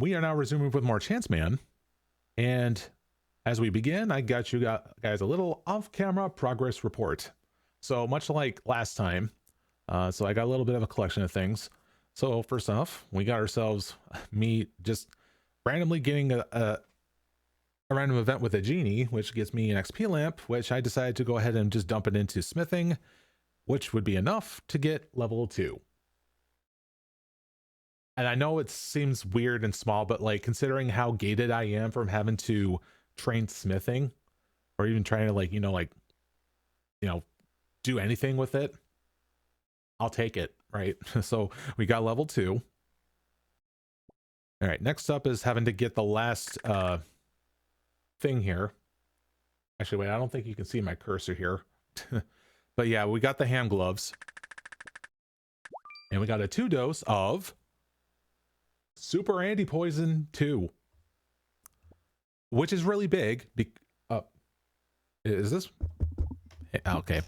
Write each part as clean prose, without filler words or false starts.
we are now resuming with more Chance Man. And as we begin, I got you guys a little off-camera progress report. So much like last time, so I got a little bit of a collection of things. So first off, we got ourselves me just randomly getting a random event with a genie, which gives me an XP lamp, which I decided to go ahead and just dump it into smithing, which would be enough to get level 2. And I know it seems weird and small, but like considering how gated I am from having to train smithing or even trying to like, do anything with it, I'll take it, right? So we got level 2. All right, next up is having to get the last thing here. Actually, wait, I don't think you can see my cursor here. But yeah, we got the hand gloves. And we got a 2 dose of Super Anti-Poison 2. Which is really big. Is this? Okay.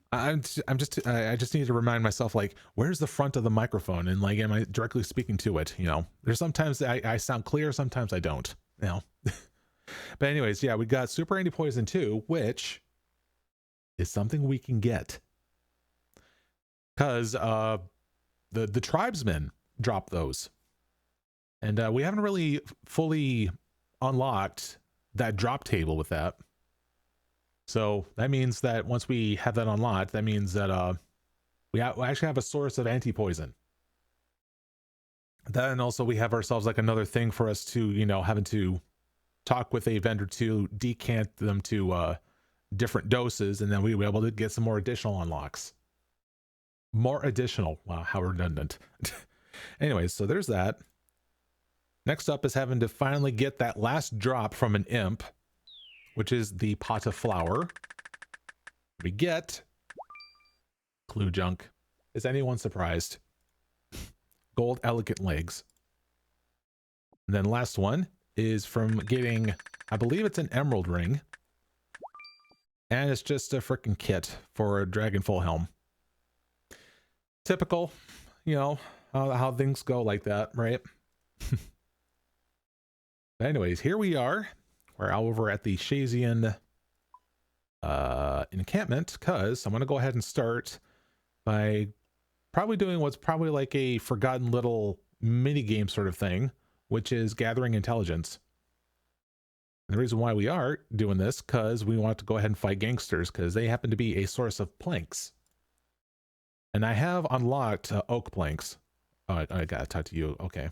I just need to remind myself, like, where's the front of the microphone, and like, am I directly speaking to it? There's sometimes I sound clear, sometimes I don't. But anyways, yeah, we got Super Anti-Poison 2, which is something we can get because the tribesmen drop those, and we haven't really fully unlocked that drop table with that. So that means that once we have that unlocked, that means that we actually have a source of anti-poison. Then also we have ourselves like another thing for us to, having to talk with a vendor to decant them to different doses, and then we'll be able to get some more additional unlocks. More additional. Wow, how redundant. Anyways, so there's that. Next up is having to finally get that last drop from an imp, which is the pot of flour. We get clue junk. Is anyone surprised? Gold elegant legs. And then last one is from getting, I believe it's an emerald ring. And it's just a freaking kit for a dragon full helm. Typical, how things go like that, right? But anyways, here we are. We're over at the Shazian encampment, because I'm going to go ahead and start by probably doing what's probably like a forgotten little mini game sort of thing, which is gathering intelligence. And the reason why we are doing this, because we want to go ahead and fight gangsters, because they happen to be a source of planks. And I have unlocked oak planks. Oh, I gotta talk to you. Okay.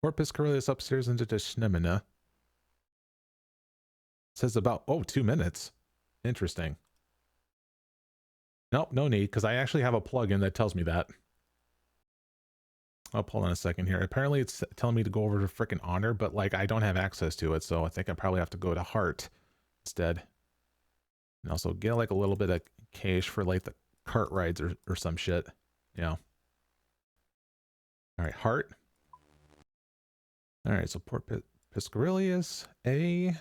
Fort Piscarilius upstairs into the Shnemina. Says about 2 minutes. Interesting. Nope, no need, because I actually have a plugin that tells me that. Oh, hold on a second here. Apparently it's telling me to go over to freaking honor, but like I don't have access to it, so I think I probably have to go to heart instead. And also get like a little bit of cash for like the cart rides or some shit. Yeah. All right, heart. All right, so Port Piscarilius, A.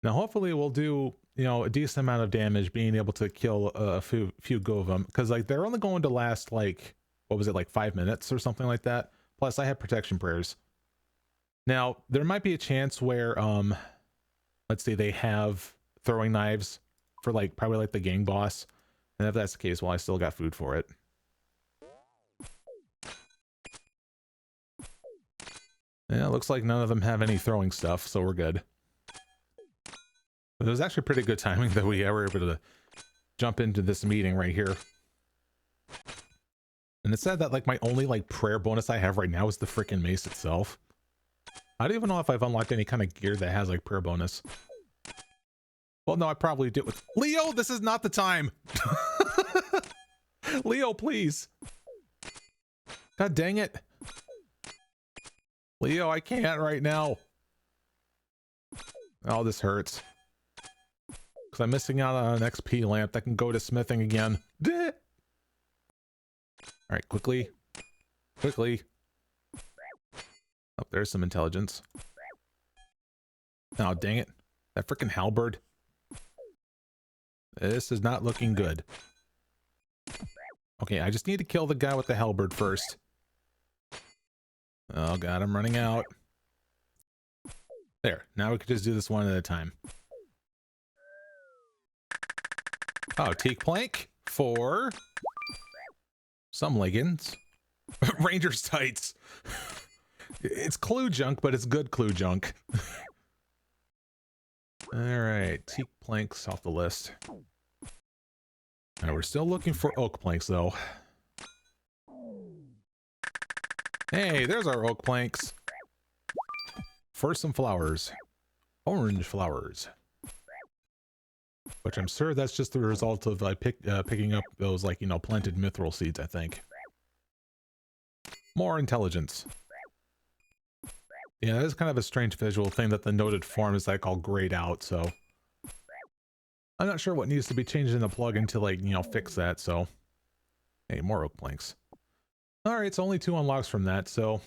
Now, hopefully we'll do, a decent amount of damage being able to kill a few go of them. Because, like, they're only going to last, like, what was it, like 5 minutes or something like that? Plus, I have protection prayers. Now, there might be a chance where, let's say they have throwing knives for, like, probably, like, the gang boss. And if that's the case, well, I still got food for it. Yeah, it looks like none of them have any throwing stuff, so we're good. But it was actually pretty good timing that we were able to jump into this meeting right here. And it said that like my only like prayer bonus I have right now is the freaking mace itself. I don't even know if I've unlocked any kind of gear that has like prayer bonus. Well, no, I probably do. Leo, this is not the time. Leo, please. God dang it. Leo, I can't right now. Oh, this hurts. Because I'm missing out on an XP lamp that can go to smithing again. All right, quickly. Quickly. Oh, there's some intelligence. Oh, dang it. That freaking halberd. This is not looking good. Okay, I just need to kill the guy with the halberd first. Oh god, I'm running out. There, now we can just do this one at a time. Oh, teak plank for some leggings. Ranger's tights. It's clue junk, but it's good clue junk. Alright, teak planks off the list. And we're still looking for oak planks, though. Hey, there's our oak planks. For some flowers. Orange flowers. Which I'm sure that's just the result of picking up those, like, you know, planted mithril seeds, I think. More intelligence. Yeah, that is kind of a strange visual thing that the noted form is, like, all grayed out, so... I'm not sure what needs to be changed in the plugin to, like, you know, fix that, so... Hey, more oak planks. Alright, it's only 2 unlocks from that, so...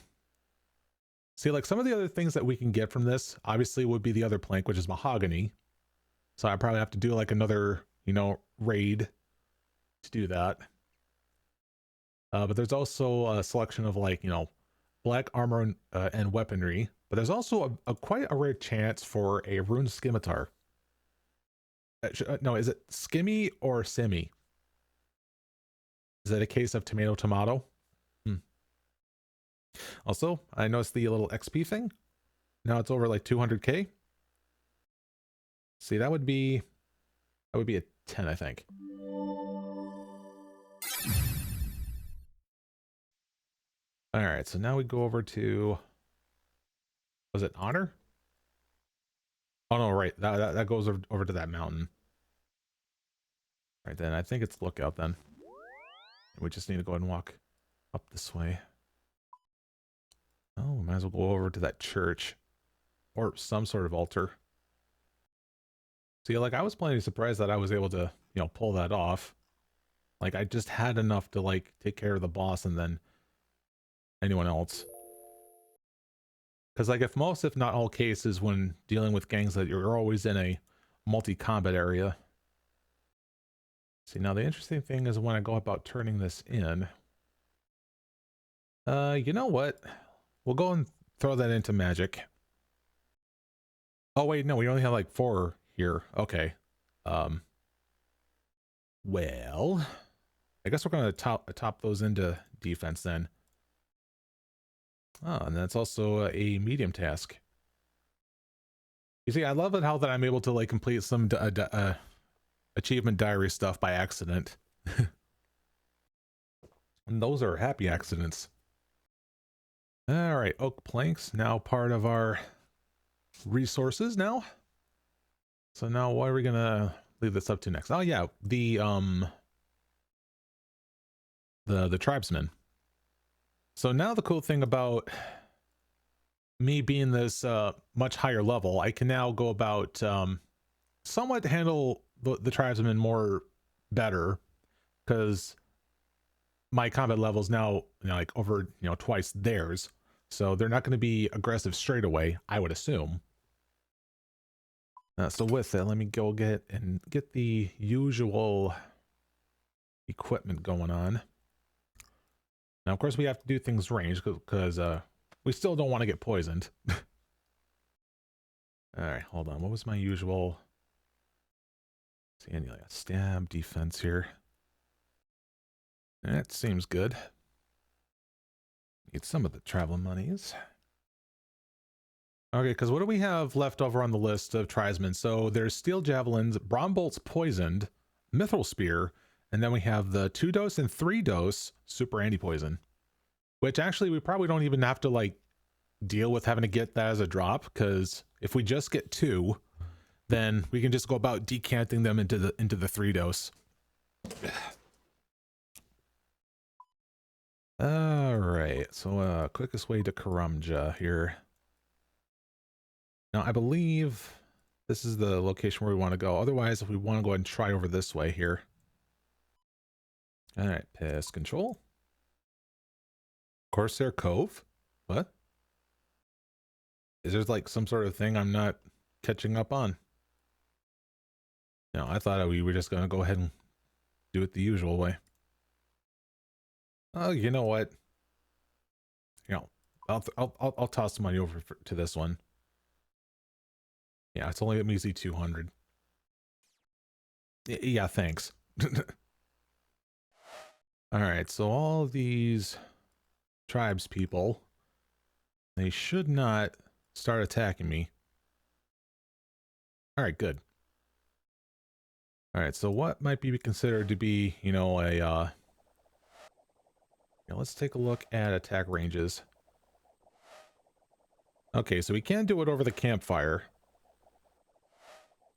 See, like, some of the other things that we can get from this, obviously, would be the other plank, which is mahogany. So I probably have to do, like, another, you know, raid to do that. But there's also a selection of, like, you know, black armor and weaponry. But there's also quite a rare chance for a rune scimitar. No, is it skimmy or simmy? Is it a case of tomato tomato? Also, I noticed the little XP thing. Now it's over like 200k. See, that would be a 10, I think. All right, so now we go over to, was it honor? Oh no, right, that goes over to that mountain. Right then, I think it's lookout then. We just need to go ahead and walk up this way. Oh, we might as well go over to that church. Or some sort of altar. See, like, I was plenty surprised that I was able to, you know, pull that off. Like, I just had enough to, like, take care of the boss and then anyone else. Because, like, if not all cases when dealing with gangs that you're always in a multi-combat area. See, now the interesting thing is when I go about turning this in. You know what? We'll go and throw that into magic. Oh, wait, no, we only have, like, 4 here. Okay. Well, I guess we're going to top those into defense then. Oh, and that's also a medium task. You see, I love it how that I'm able to, like, complete some achievement diary stuff by accident. And those are happy accidents. All right, oak planks now part of our resources now. So now what are we gonna leave this up to next? Oh yeah, the tribesmen. So now the cool thing about me being this much higher level, I can now go about somewhat handle the tribesmen more better, because my combat level is now, you know, like over, you know, twice theirs. So they're not going to be aggressive straight away, I would assume. So with that, let me go get the usual equipment going on. Now, of course, we have to do things ranged because we still don't want to get poisoned. All right, hold on. What was my usual? See, any like stab defense here? That seems good. Need some of the traveling monies. Okay, because what do we have left over on the list of tribesmen? So there's steel javelins, bronze bolts poisoned, mithril spear, and then we have the 2-dose and 3-dose super anti-poison. Which actually we probably don't even have to like deal with having to get that as a drop, because if we just get 2, then we can just go about decanting them into the 3-dose. All right, so quickest way to Karamja here. Now I believe this is the location where we want to go. Otherwise, if we want to go ahead and try over this way here. All right, pest control. Corsair Cove? What? Is there like some sort of thing I'm not catching up on? No, I thought we were just going to go ahead and do it the usual way. Oh, you know what? You know, I'll toss the money over to this one. Yeah, it's only a measly 200. Yeah, thanks. All right, so all of these tribes people, they should not start attacking me. All right, good. All right, so what might be considered to be, you know, let's take a look at attack ranges. Okay, so we can do it over the campfire.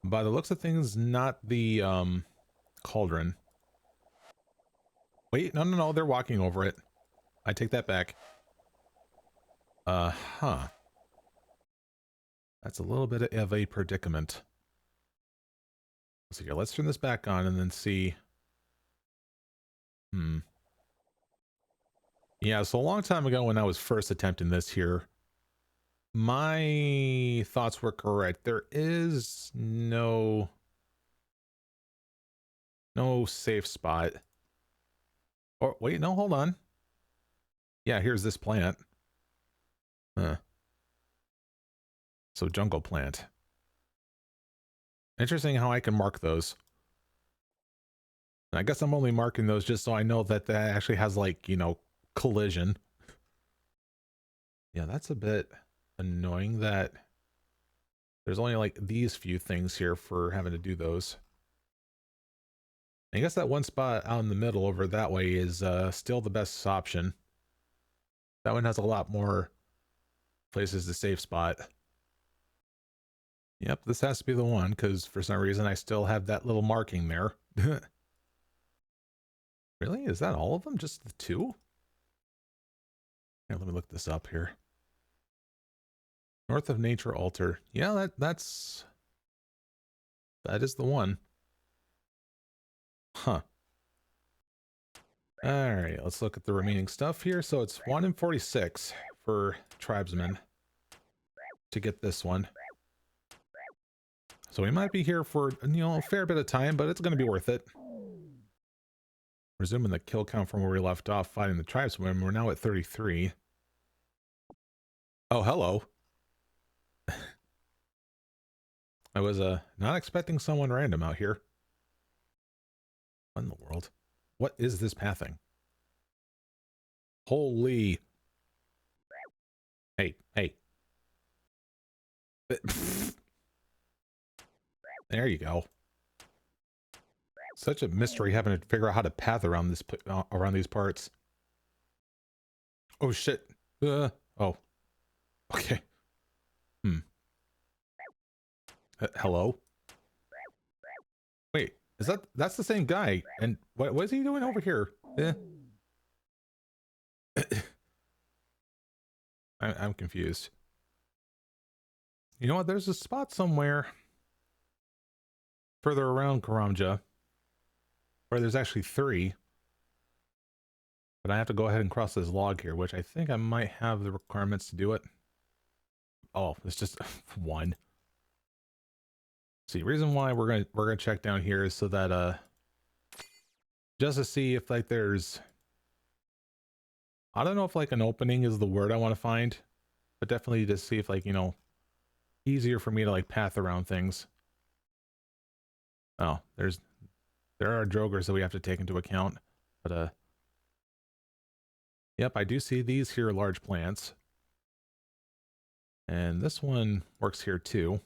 By the looks of things, not the cauldron. Wait, no, they're walking over it. I take that back. Huh. That's a little bit of a predicament. Let's see here. Let's turn this back on and then see. Yeah, so a long time ago when I was first attempting this here, my thoughts were correct. There is no safe spot. Or wait, no, hold on. Yeah, here's this plant. Huh. So jungle plant. Interesting how I can mark those. And I guess I'm only marking those just so I know that that actually has, like, you know, collision. Yeah, that's a bit annoying that there's only like these few things here for having to do those. I guess that one spot out in the middle over that way is still the best option. That one has a lot more places to save spot. Yep, this has to be the one, because for some reason I still have that little marking there. Really? Is that all of them? Just the two? Here, let me look this up here. North of Nature Altar. Yeah, that is the one. Huh. Alright, let's look at the remaining stuff here. So it's 1 in 46 for tribesmen to get this one. So we might be here for, you know, a fair bit of time, but it's going to be worth it. Resuming the kill count from where we left off fighting the tribesmen, we're now at 33. Oh, hello. I was not expecting someone random out here. What in the world? What is this pathing? Holy. Hey. There you go. Such a mystery having to figure out how to path around this around these parts. Oh shit. Oh. Okay. Hello? Wait, that's the same guy? And what is he doing over here? I'm confused. You know what? There's a spot somewhere further around Karamja where there's actually 3. But I have to go ahead and cross this log here, which I think I might have the requirements to do it. Oh, it's just 1. See, reason why we're gonna check down here is so that just to see if like there's, I don't know if like an opening is the word I want to find, but definitely to see if, like, you know, easier for me to like path around things. Oh, there are drogers that we have to take into account, but yep, I do see these here large plants. And this one works here too.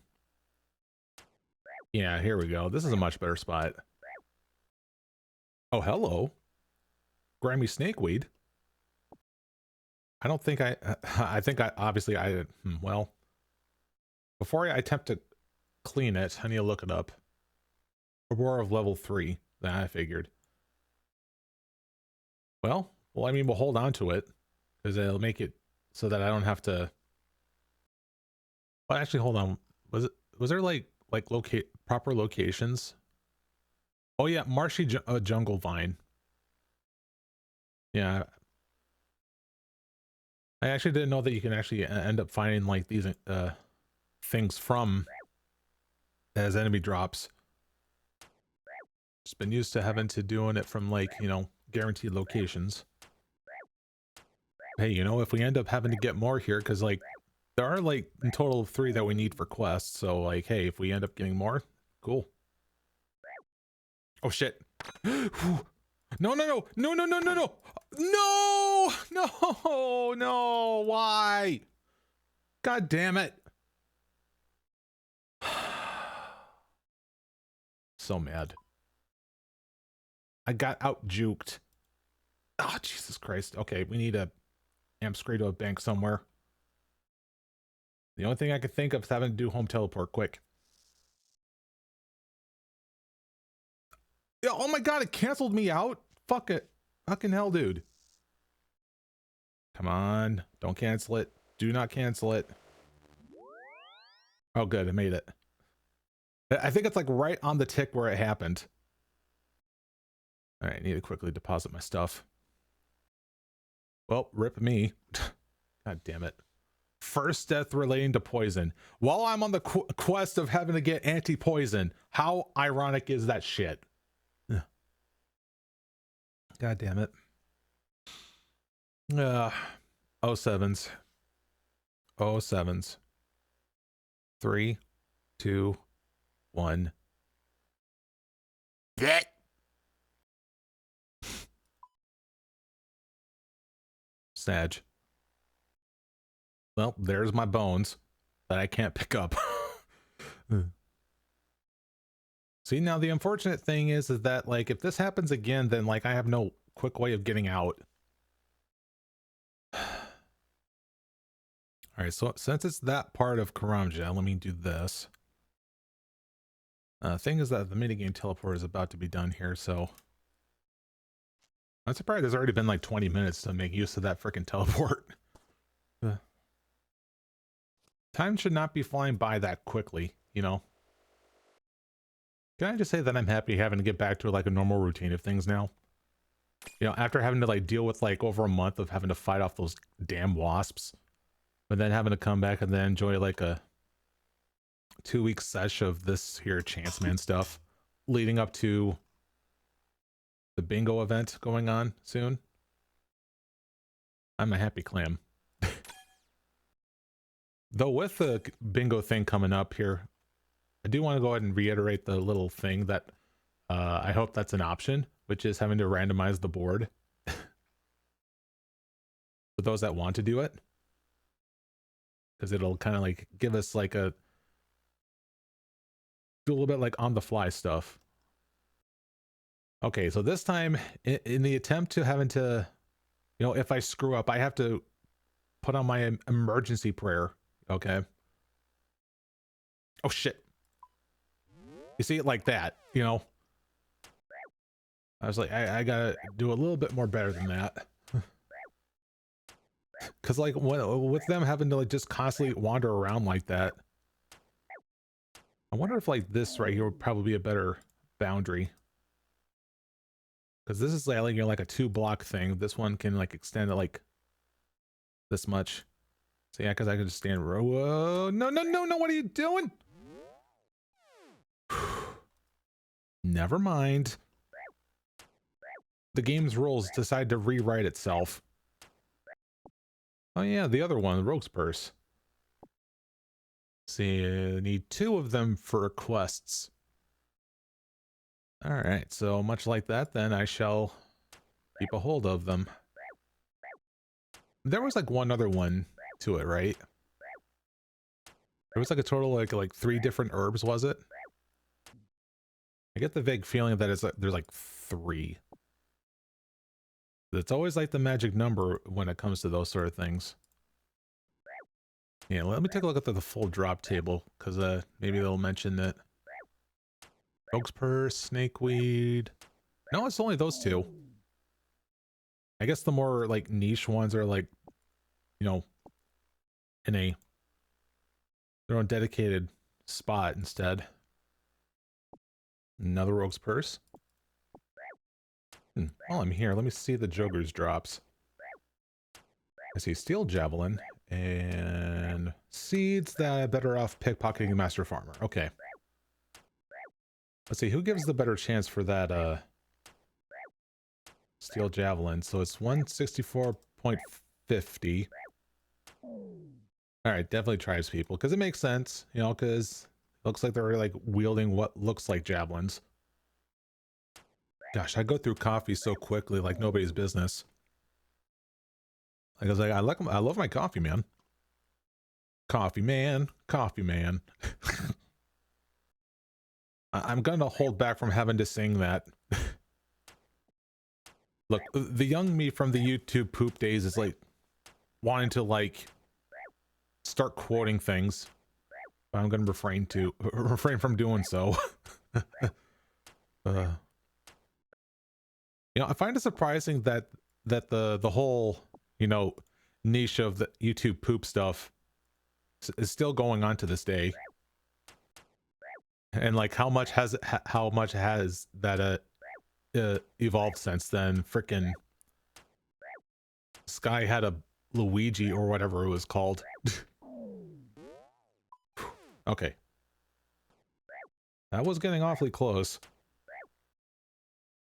Yeah, here we go. This is a much better spot. Oh, hello. Grimy snakeweed. I don't think I think obviously well, before I attempt to clean it, I need to look it up. Aurora of level 3. That I figured. Well, I mean, we'll hold on to it because it'll make it so that I don't have to. Well, actually, hold on. Was there like locate proper locations? Oh yeah, marshy jungle vine. Yeah, I actually didn't know that you can actually end up finding like these things from as enemy drops. It's been used to having to doing it from, like, you know, guaranteed locations. Hey, you know, if we end up having to get more here, because like there are like in total 3 that we need for quests. So like, hey, if we end up getting more, cool. Oh shit. No, no, no, no, no, no, no, no, no, no, no, why? God damn it. So mad. I got out juked. Oh, Jesus Christ. Okay, we need a amp screen to a bank somewhere. The only thing I could think of is having to do home teleport quick. Yeah, oh my god, it canceled me out. Fuck it. Fucking hell, dude. Come on. Don't cancel it. Do not cancel it. Oh, good. I made it. I think it's like right on the tick where it happened. All right, I need to quickly deposit my stuff. Well, rip me. God damn it. First death relating to poison. While I'm on the quest of having to get anti-poison. How ironic is that shit? Ugh. God damn it. 07s. 07s. 3, 2, 1. Get. Snag. Well, there's my bones that I can't pick up. See, now the unfortunate thing is that like if this happens again, then like I have no quick way of getting out. All right, so since it's that part of Karamja, let me do this. Thing is that the minigame teleport is about to be done here, so I'm surprised there's already been like 20 minutes to make use of that freaking teleport. Time should not be flying by that quickly, you know? Can I just say that I'm happy having to get back to like a normal routine of things now? You know, after having to like deal with like over a month of having to fight off those damn wasps, but then having to come back and then enjoy like a 2-week sesh of this here Chance Man stuff leading up to the bingo event going on soon. I'm a happy clam. Though with the bingo thing coming up here, I do want to go ahead and reiterate the little thing that I hope that's an option, which is having to randomize the board for those that want to do it. Because it'll kind of like give us like do a little bit like on the fly stuff. Okay, so this time in the attempt to having to, you know, if I screw up, I have to put on my emergency prayer. Okay. Oh shit. You see it like that, you know? I was like, I gotta do a little bit more better than that. Cause like with them having to like just constantly wander around like that, I wonder if like this right here would probably be a better boundary. Cause this is like, you know, like a 2-block thing. This one can like extend it like this much. So yeah, cause I can just stand. Whoa, no, no, no, no! What are you doing? Never mind. The game's rules decide to rewrite itself. Oh yeah, the other one, the Rogue's Purse. See, I need 2 of them for quests. Alright, so much like that, then I shall keep a hold of them. There was like one other one to it, right? There was like a total like 3 different herbs, was it? I get the vague feeling that it's like, there's like 3. It's always like the magic number when it comes to those sort of things. Yeah, let me take a look at the full drop table, because maybe they'll mention that. Rogue's Purse, Snakeweed. No, it's only those 2. I guess the more like niche ones are like, you know, in their own dedicated spot instead. Another Rogue's Purse. While I'm here, let me see the Joker's drops. I see Steel Javelin and seeds that are better off pickpocketing Master Farmer. Okay. Let's see, who gives the better chance for that Steel Javelin? So it's 164.5 50. All right, definitely tribes people, because it makes sense, you know, because it looks like they're like wielding what looks like javelins. Gosh, I go through coffee so quickly, like nobody's business. Like I was like, I love my coffee, man. Coffee man, coffee man. I'm gonna hold back from having to sing that. Look, the young me from the YouTube poop days is like wanting to like start quoting things, but I'm gonna refrain from doing so. You know, I find it surprising that the whole, you know, niche of the YouTube poop stuff is still going on to this day, and like how much has that evolved since then. Frickin' Sky had a Luigi or whatever it was called. Okay, that was getting awfully close.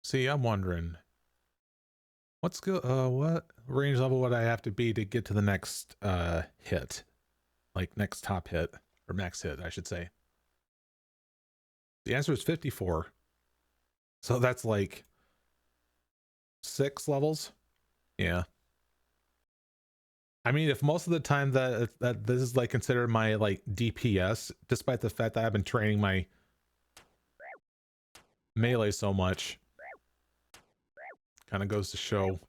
See, I'm wondering what range level would I have to be to get to the next hit, like next top hit or max hit, I should say. The answer is 54. So that's like 6 levels. Yeah. I mean, if most of the time that this is like considered my like DPS, despite the fact that I've been training my melee so much, kind of goes to show.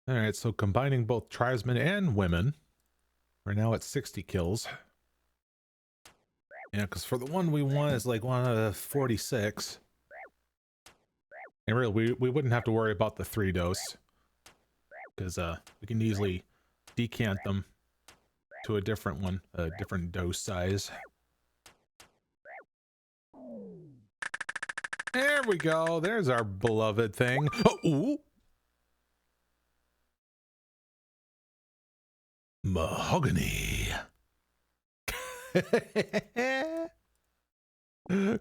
All right, so combining both tribesmen and women, we're now at 60 kills. Yeah, because for the one we want is like 1 out of 46. And really, we wouldn't have to worry about the 3 dose, because we can easily decant them to a different one, a different dose size. There we go. There's our beloved thing. Oh, ooh. Mahogany.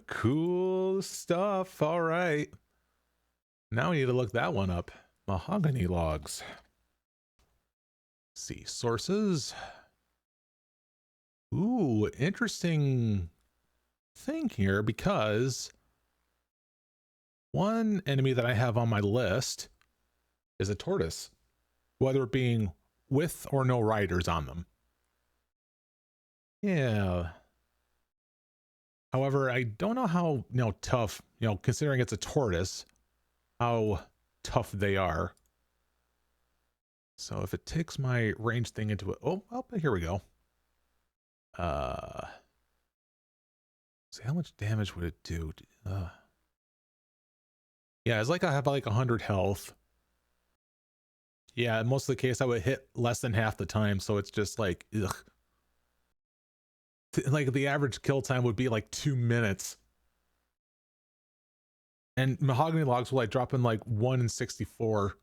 Cool stuff. All right. Now we need to look that one up. Mahogany logs. Let's see, sources. Ooh, interesting thing here, because one enemy that I have on my list is a tortoise, whether it being with or no riders on them. Yeah. However, I don't know how, you know, tough, you know, considering it's a tortoise, how tough they are. So if it takes my range thing into it, oh, here we go. See, how much damage would it do? Yeah, it's like I have like 100 health. Yeah, in most of the case I would hit less than half the time, so it's just like, ugh. Like the average kill time would be like 2 minutes. And mahogany logs will like drop in like 1 in 64.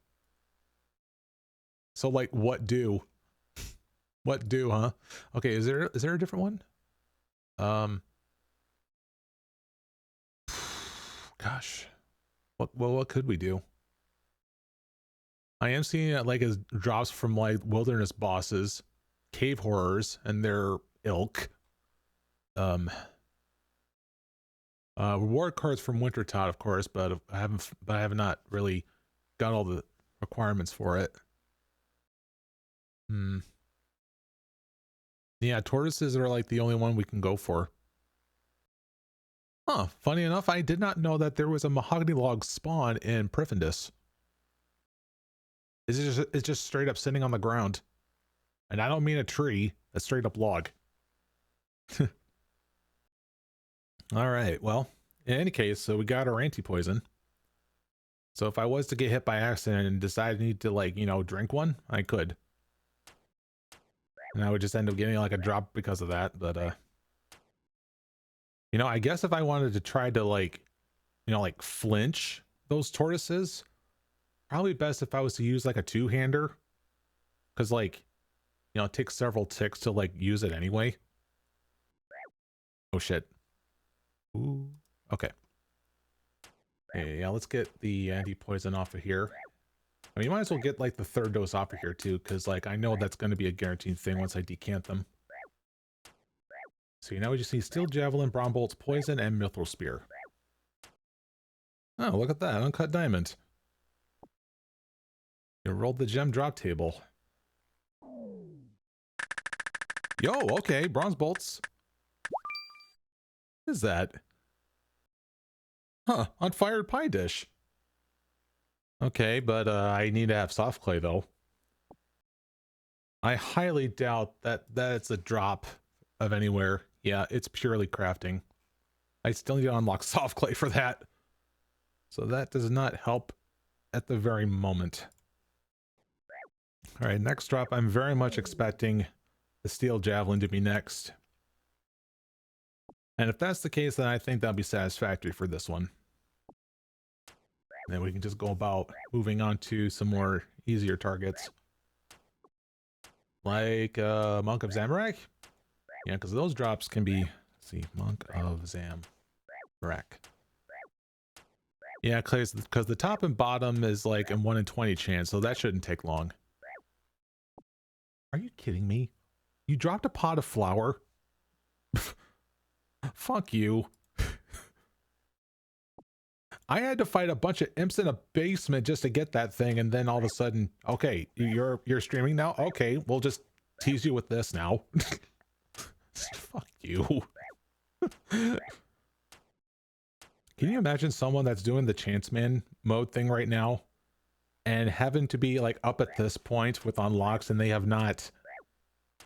So like what do? What do, huh? Okay, is there a different one? Gosh. What could we do? I am seeing it like as drops from like wilderness bosses, cave horrors, and their ilk. Reward cards from Wintertot, of course, but I have not really got all the requirements for it. Yeah, tortoises are like the only one we can go for. Huh, funny enough, I did not know that there was a mahogany log spawn in Prifindus. It's just straight up sitting on the ground. And I don't mean a tree, a straight up log. All right, well, in any case, so we got our anti-poison. So if I was to get hit by accident and decide I need to, like, you know, drink one, I could. And I would just end up getting like a drop because of that, but you know, I guess if I wanted to try to, like, you know, like flinch those tortoises, probably best if I was to use like a 2-hander, because, like, you know, it takes several ticks to like use it anyway. Oh shit. Ooh, okay. Okay, yeah, let's get the anti-poison off of here. I mean, you might as well get like the third dose off of here too, because like I know that's going to be a guaranteed thing once I decant them. So now we just need Steel Javelin, Brown Bolts, Poison, and Mithril Spear. Oh, look at that, Uncut Diamond. You rolled the gem drop table. Yo, okay, Bronze Bolts. What is that? Huh, unfired pie dish. Okay, but I need to have soft clay though. I highly doubt that it's a drop of anywhere. Yeah, it's purely crafting. I still need to unlock soft clay for that. So that does not help at the very moment. All right, next drop, I'm very much expecting the Steel Javelin to be next. And if that's the case, then I think that'll be satisfactory for this one. And then we can just go about moving on to some more easier targets. Like Monk of Zamorak? Yeah, because those drops can be... Let's see, Monk of Zamorak. Yeah, because the top and bottom is like a 1 in 20 chance, so that shouldn't take long. Are you kidding me? You dropped a pot of flour? Fuck you. I had to fight a bunch of imps in a basement just to get that thing, and then all of a sudden, okay, you're streaming now? Okay, we'll just tease you with this now. Fuck you. Can you imagine someone that's doing the Chanceman mode thing right now and having to be like up at this point with unlocks and they have not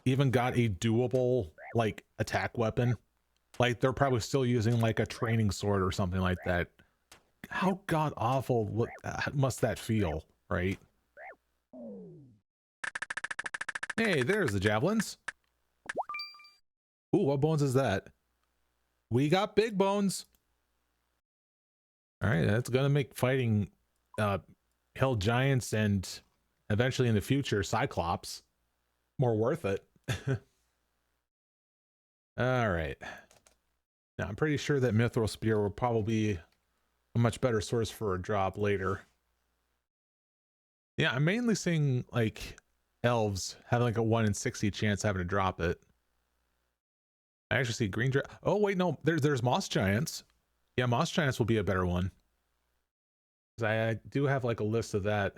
even got a doable like attack weapon? Like they're probably still using like a training sword or something like that. How god awful must that feel, right? Hey, there's the javelins. Ooh, what bones is that? We got big bones. All right, that's gonna make fighting hill giants and eventually in the future Cyclops more worth it. All right. Now I'm pretty sure that Mithril Spear will probably be a much better source for a drop later. Yeah, I'm mainly seeing like elves having like a 1 in 60 chance having to drop it. I actually see green oh wait, no, there's moss giants. Yeah, moss giants will be a better one. Because I do have like a list of that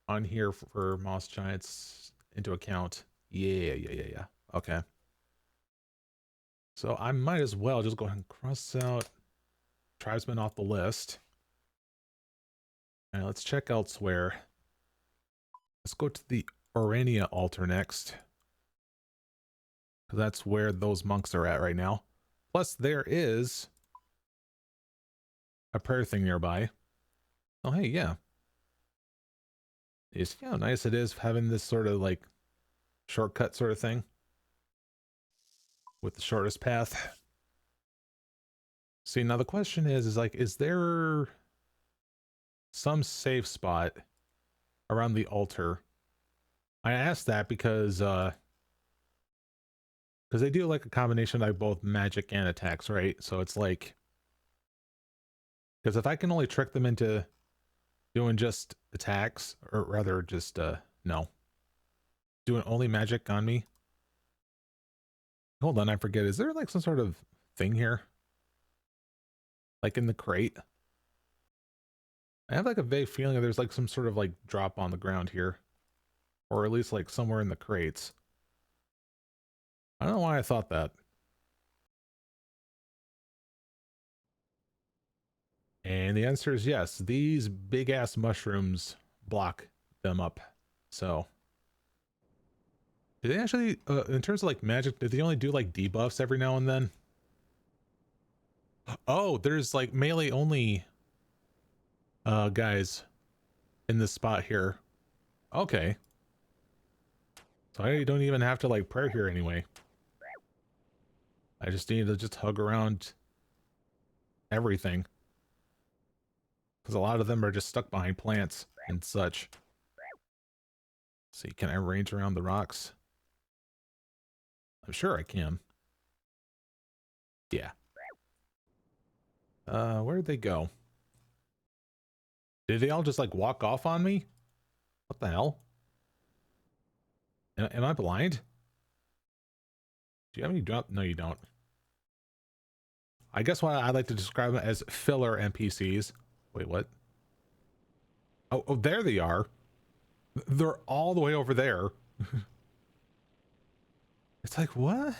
on here for moss giants into account. Yeah. Okay. So I might as well just go ahead and cross out tribesmen off the list. All right, let's check elsewhere. Let's go to the Orania altar next. That's where those monks are at right now. Plus there is a prayer thing nearby. Oh, hey, yeah. You see how nice it is having this sort of like shortcut sort of thing with the shortest path. See, now the question is like, is there some safe spot around the altar? I asked that because they do like a combination of like both magic and attacks, right? So it's like, because if I can only trick them into doing just attacks, or rather just no, doing only magic on me. Hold on, I forget. Is there like some sort of thing here? Like in the crate? I have like a vague feeling that there's like some sort of like drop on the ground here. Or at least like somewhere in the crates. I don't know why I thought that. And the answer is yes. These big ass mushrooms block them up. So do they actually, in terms of like magic, do they only do like debuffs every now and then? Oh, there's like melee only guys in this spot here. Okay. So I don't even have to like pray here anyway. I just need to just hug around everything. Because a lot of them are just stuck behind plants and such. See, can I range around the rocks? I'm sure I can. Yeah. Where'd they go? Did they all just like walk off on me? What the hell? Am I blind? Do you have any drop? No, you don't. I guess what I like to describe them as filler NPCs. Wait, what? Oh, there they are. They're all the way over there. It's like, what?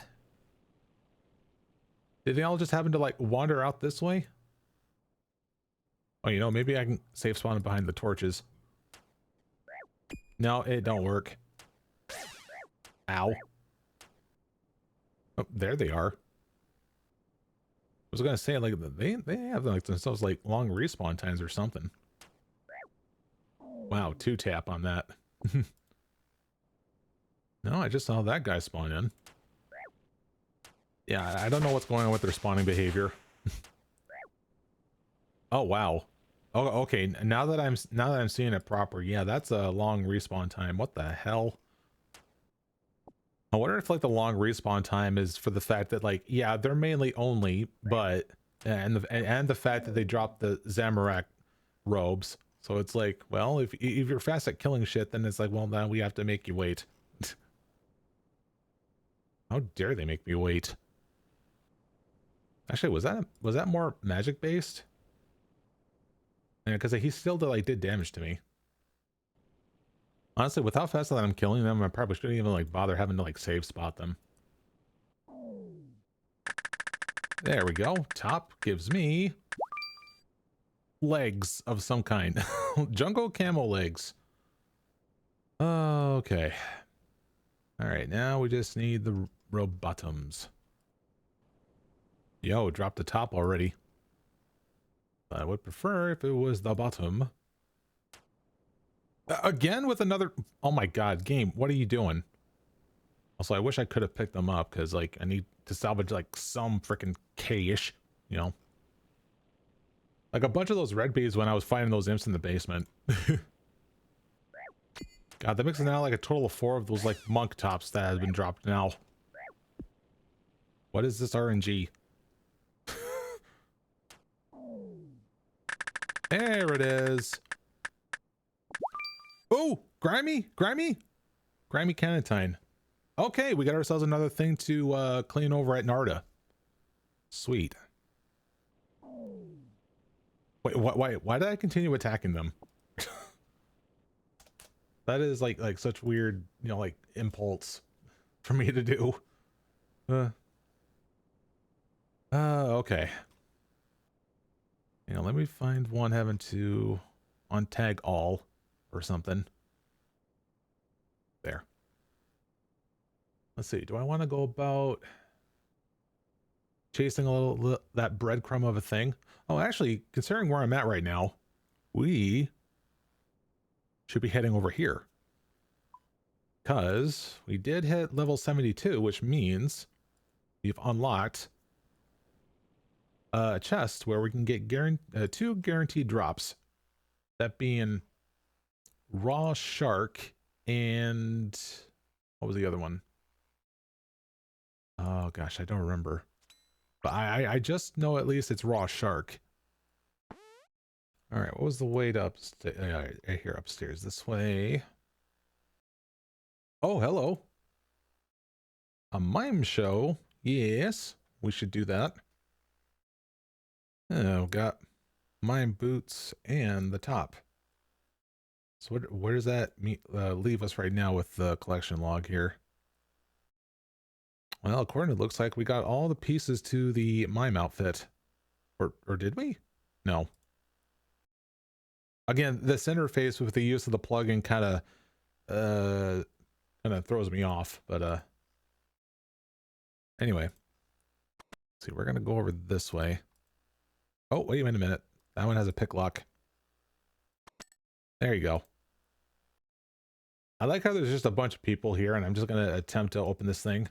Did they all just happen to like wander out this way? Oh, you know, maybe I can safe spawn behind the torches. No, it don't work. Ow. Oh, there they are. I was gonna say, like, they have like themselves like long respawn times or something. Wow, 2-tap on that. No, I just saw that guy spawn in. Yeah, I don't know what's going on with their spawning behavior. Oh wow. Oh, okay. Now that I'm seeing it proper, yeah, that's a long respawn time. What the hell? I wonder if like the long respawn time is for the fact that like, yeah, they're mainly only, but and the fact that they dropped the Zamorak robes. So it's like, well, if you're fast at killing shit, then it's like, well, now we have to make you wait. How dare they make me wait? Actually, was that more magic based? Yeah, because he still did damage to me. Honestly, with how fast that I'm killing them, I probably shouldn't even like bother having to like save spot them. There we go. Top gives me legs of some kind. Jungle camo legs. Okay. All right, now we just need the robe bottoms. Yo, dropped the top already. I would prefer if it was the bottom. Again with another... Oh my god, game, what are you doing? Also, I wish I could have picked them up, because, like, I need to salvage, like, some freaking K-ish, you know? Like, a bunch of those red bees when I was fighting those imps in the basement. God, that makes it now, like, a total of 4 of those, like, monk tops that has been dropped now. What is this RNG? There it is. Oh, grimy Canatine. Okay, we got ourselves another thing to clean over at Narda. Sweet. Wait, why did I continue attacking them? That is like such weird, you know, like impulse for me to do. Okay. You know, let me find one having to untag all or something. There. Let's see. Do I want to go about chasing a little that breadcrumb of a thing? Oh, actually, considering where I'm at right now, we should be heading over here. Because we did hit level 72, which means we've unlocked a chest where we can get 2 guaranteed drops. That being raw shark and what was the other one? Oh gosh, I don't remember. But I just know at least it's raw shark. All right, what was the way to upstairs? Here upstairs, this way. Oh, hello. A mime show. Yes, we should do that. Oh, got mime boots and the top. So where does that leave us right now with the collection log here? Well, according to it, looks like we got all the pieces to the mime outfit. Or did we? No. Again, this interface with the use of the plugin kind of throws me off, but anyway. See, we're gonna go over this way. Oh, wait a minute. That one has a pick lock. There you go. I like how there's just a bunch of people here, and I'm just gonna attempt to open this thing.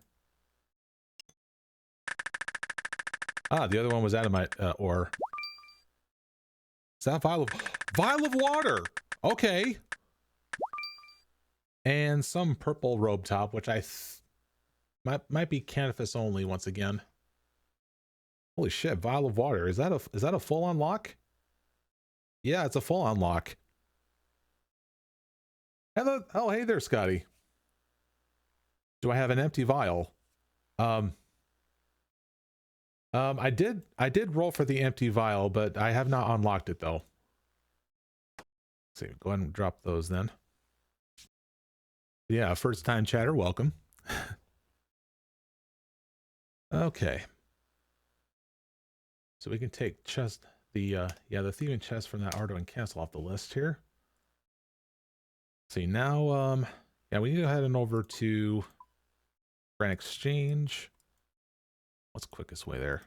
Ah, the other one was out of my ore. Is that vial of water? Okay. And some purple robe top, which I might be canvas only once again. Holy shit, vial of water. Is that a full unlock? Yeah, it's a full unlock. Hello. Oh, hey there, Scotty. Do I have an empty vial? I did roll for the empty vial, but I have not unlocked it though. Let's see, go ahead and drop those then. Yeah, first time chatter, welcome. Okay. So we can take chest, the thieving chest from that Arduin castle off the list here. See now, yeah, we need to head on over to Grand Exchange. What's the quickest way there?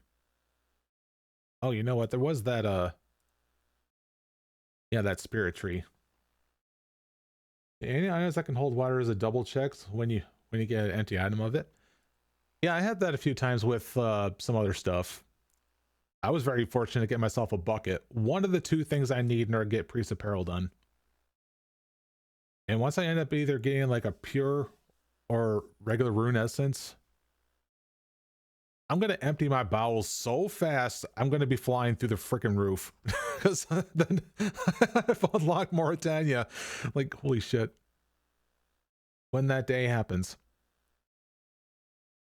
Oh, you know what? There was that, yeah, that spirit tree. Any items that can hold water as a double checks when you get an empty item of it. Yeah, I had that a few times with some other stuff. I was very fortunate to get myself a bucket. One of the two things I need in order to get priest apparel done. And once I end up either getting like a pure or regular rune essence, I'm going to empty my bowels so fast, I'm going to be flying through the freaking roof. Because then I've unlocked Mauritania. Like, holy shit. When that day happens.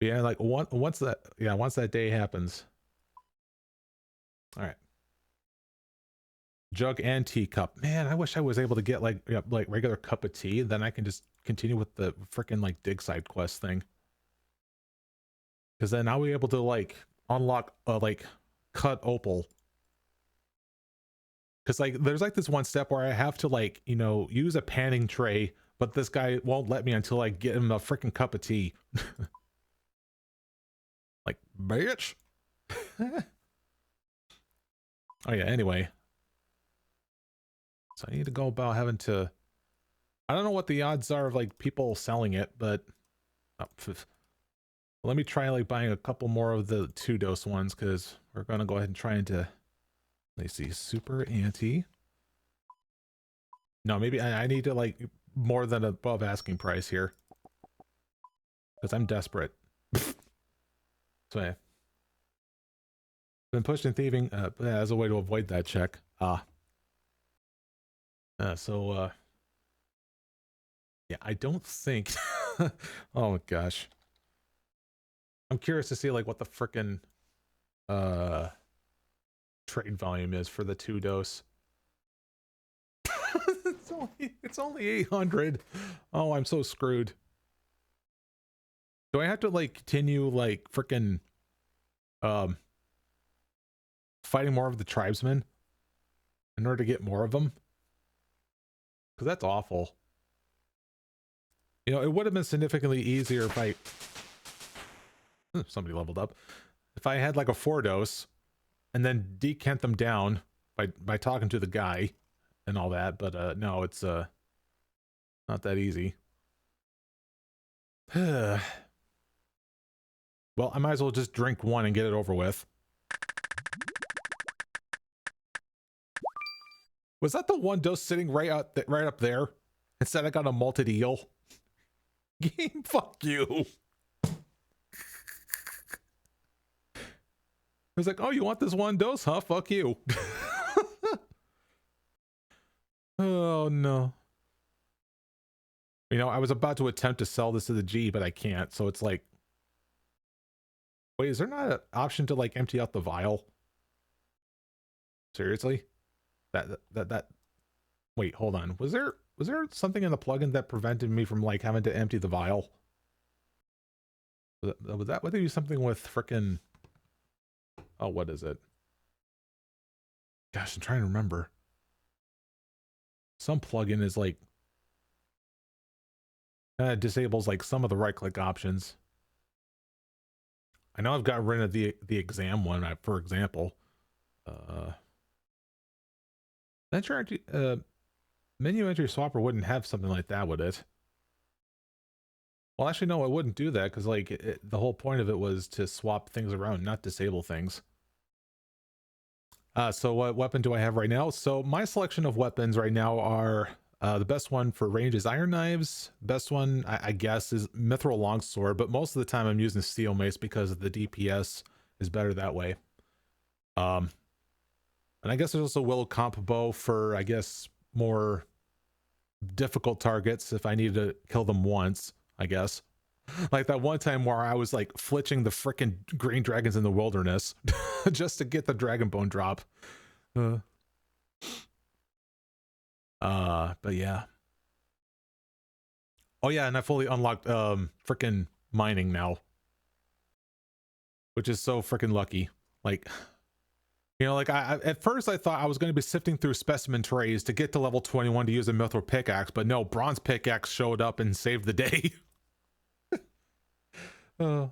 But yeah, like once that day happens. All right. Jug and teacup. Man, I wish I was able to get like regular cup of tea. Then I can just continue with the freaking like dig side quest thing. Because then I'll be able to like unlock like cut opal. Because like there's like this one step where I have to like, you know, use a panning tray, but this guy won't let me until I get him a freaking cup of tea. Like, bitch. Oh yeah, anyway. So I need to go about having to, I don't know what the odds are of like people selling it, but let me try like buying a couple more of the 2-dose ones, because we're going to go ahead and try into, let's see, super anti. No, maybe I need to like more than above asking price here, because I'm desperate. So yeah. Been pushed in thieving as a way to avoid that check. Yeah, I don't think oh my gosh, I'm curious to see like what the frickin' trade volume is for the 2-dose. it's only 800. Oh, I'm so screwed. Do I have to like continue like frickin' fighting more of the tribesmen in order to get more of them? Because that's awful. You know, it would have been significantly easier if I... Somebody leveled up. If I had like a 4-dose and then decant them down by talking to the guy and all that, but no, it's not that easy. Well, I might as well just drink one and get it over with. Was that the 1-dose sitting right up there? Instead I got a malted eel. Game, fuck you. I was like, oh, you want this 1-dose, huh? Fuck you. Oh, no. You know, I was about to attempt to sell this to the G, but I can't. So it's like, wait, is there not an option to like empty out the vial? Seriously? That wait, hold on. Was there something in the plugin that prevented me from like having to empty the vial? Was that would they do something with frickin', oh, what is it? Gosh, I'm trying to remember. Some plugin is like disables like some of the right click options. I know I've got rid of the exam one, for example. Menu entry swapper wouldn't have something like that, would it? Well, actually, no, it wouldn't do that, because like the whole point of it was to swap things around, not disable things. So what weapon do I have right now? So my selection of weapons right now are the best one for range is iron knives. Best one, I guess, is mithril longsword, but most of the time I'm using steel mace because the DPS is better that way. And I guess there's also Willow Comp Bow for, I guess, more difficult targets if I need to kill them once, I guess. Like that one time where I was like flitching the frickin' green dragons in the wilderness just to get the dragon bone drop. But yeah. Oh yeah, and I fully unlocked frickin' mining now, which is so frickin' lucky. Like, you know, like I at first I thought I was going to be sifting through specimen trays to get to level 21 to use a mithril pickaxe, but no, bronze pickaxe showed up and saved the day. A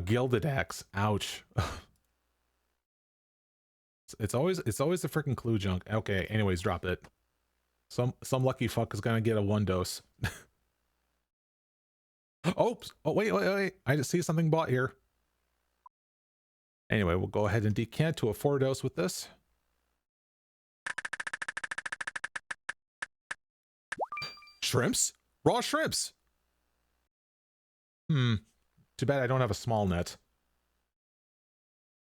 gilded axe. Ouch. It's always a freaking clue junk. Okay, anyways, drop it. Some lucky fuck is gonna get a 1 dose. Oops. Oh wait. I just see something bought here. Anyway, we'll go ahead and decant to a 4 dose with this. Shrimps? Raw shrimps. Too bad I don't have a small net.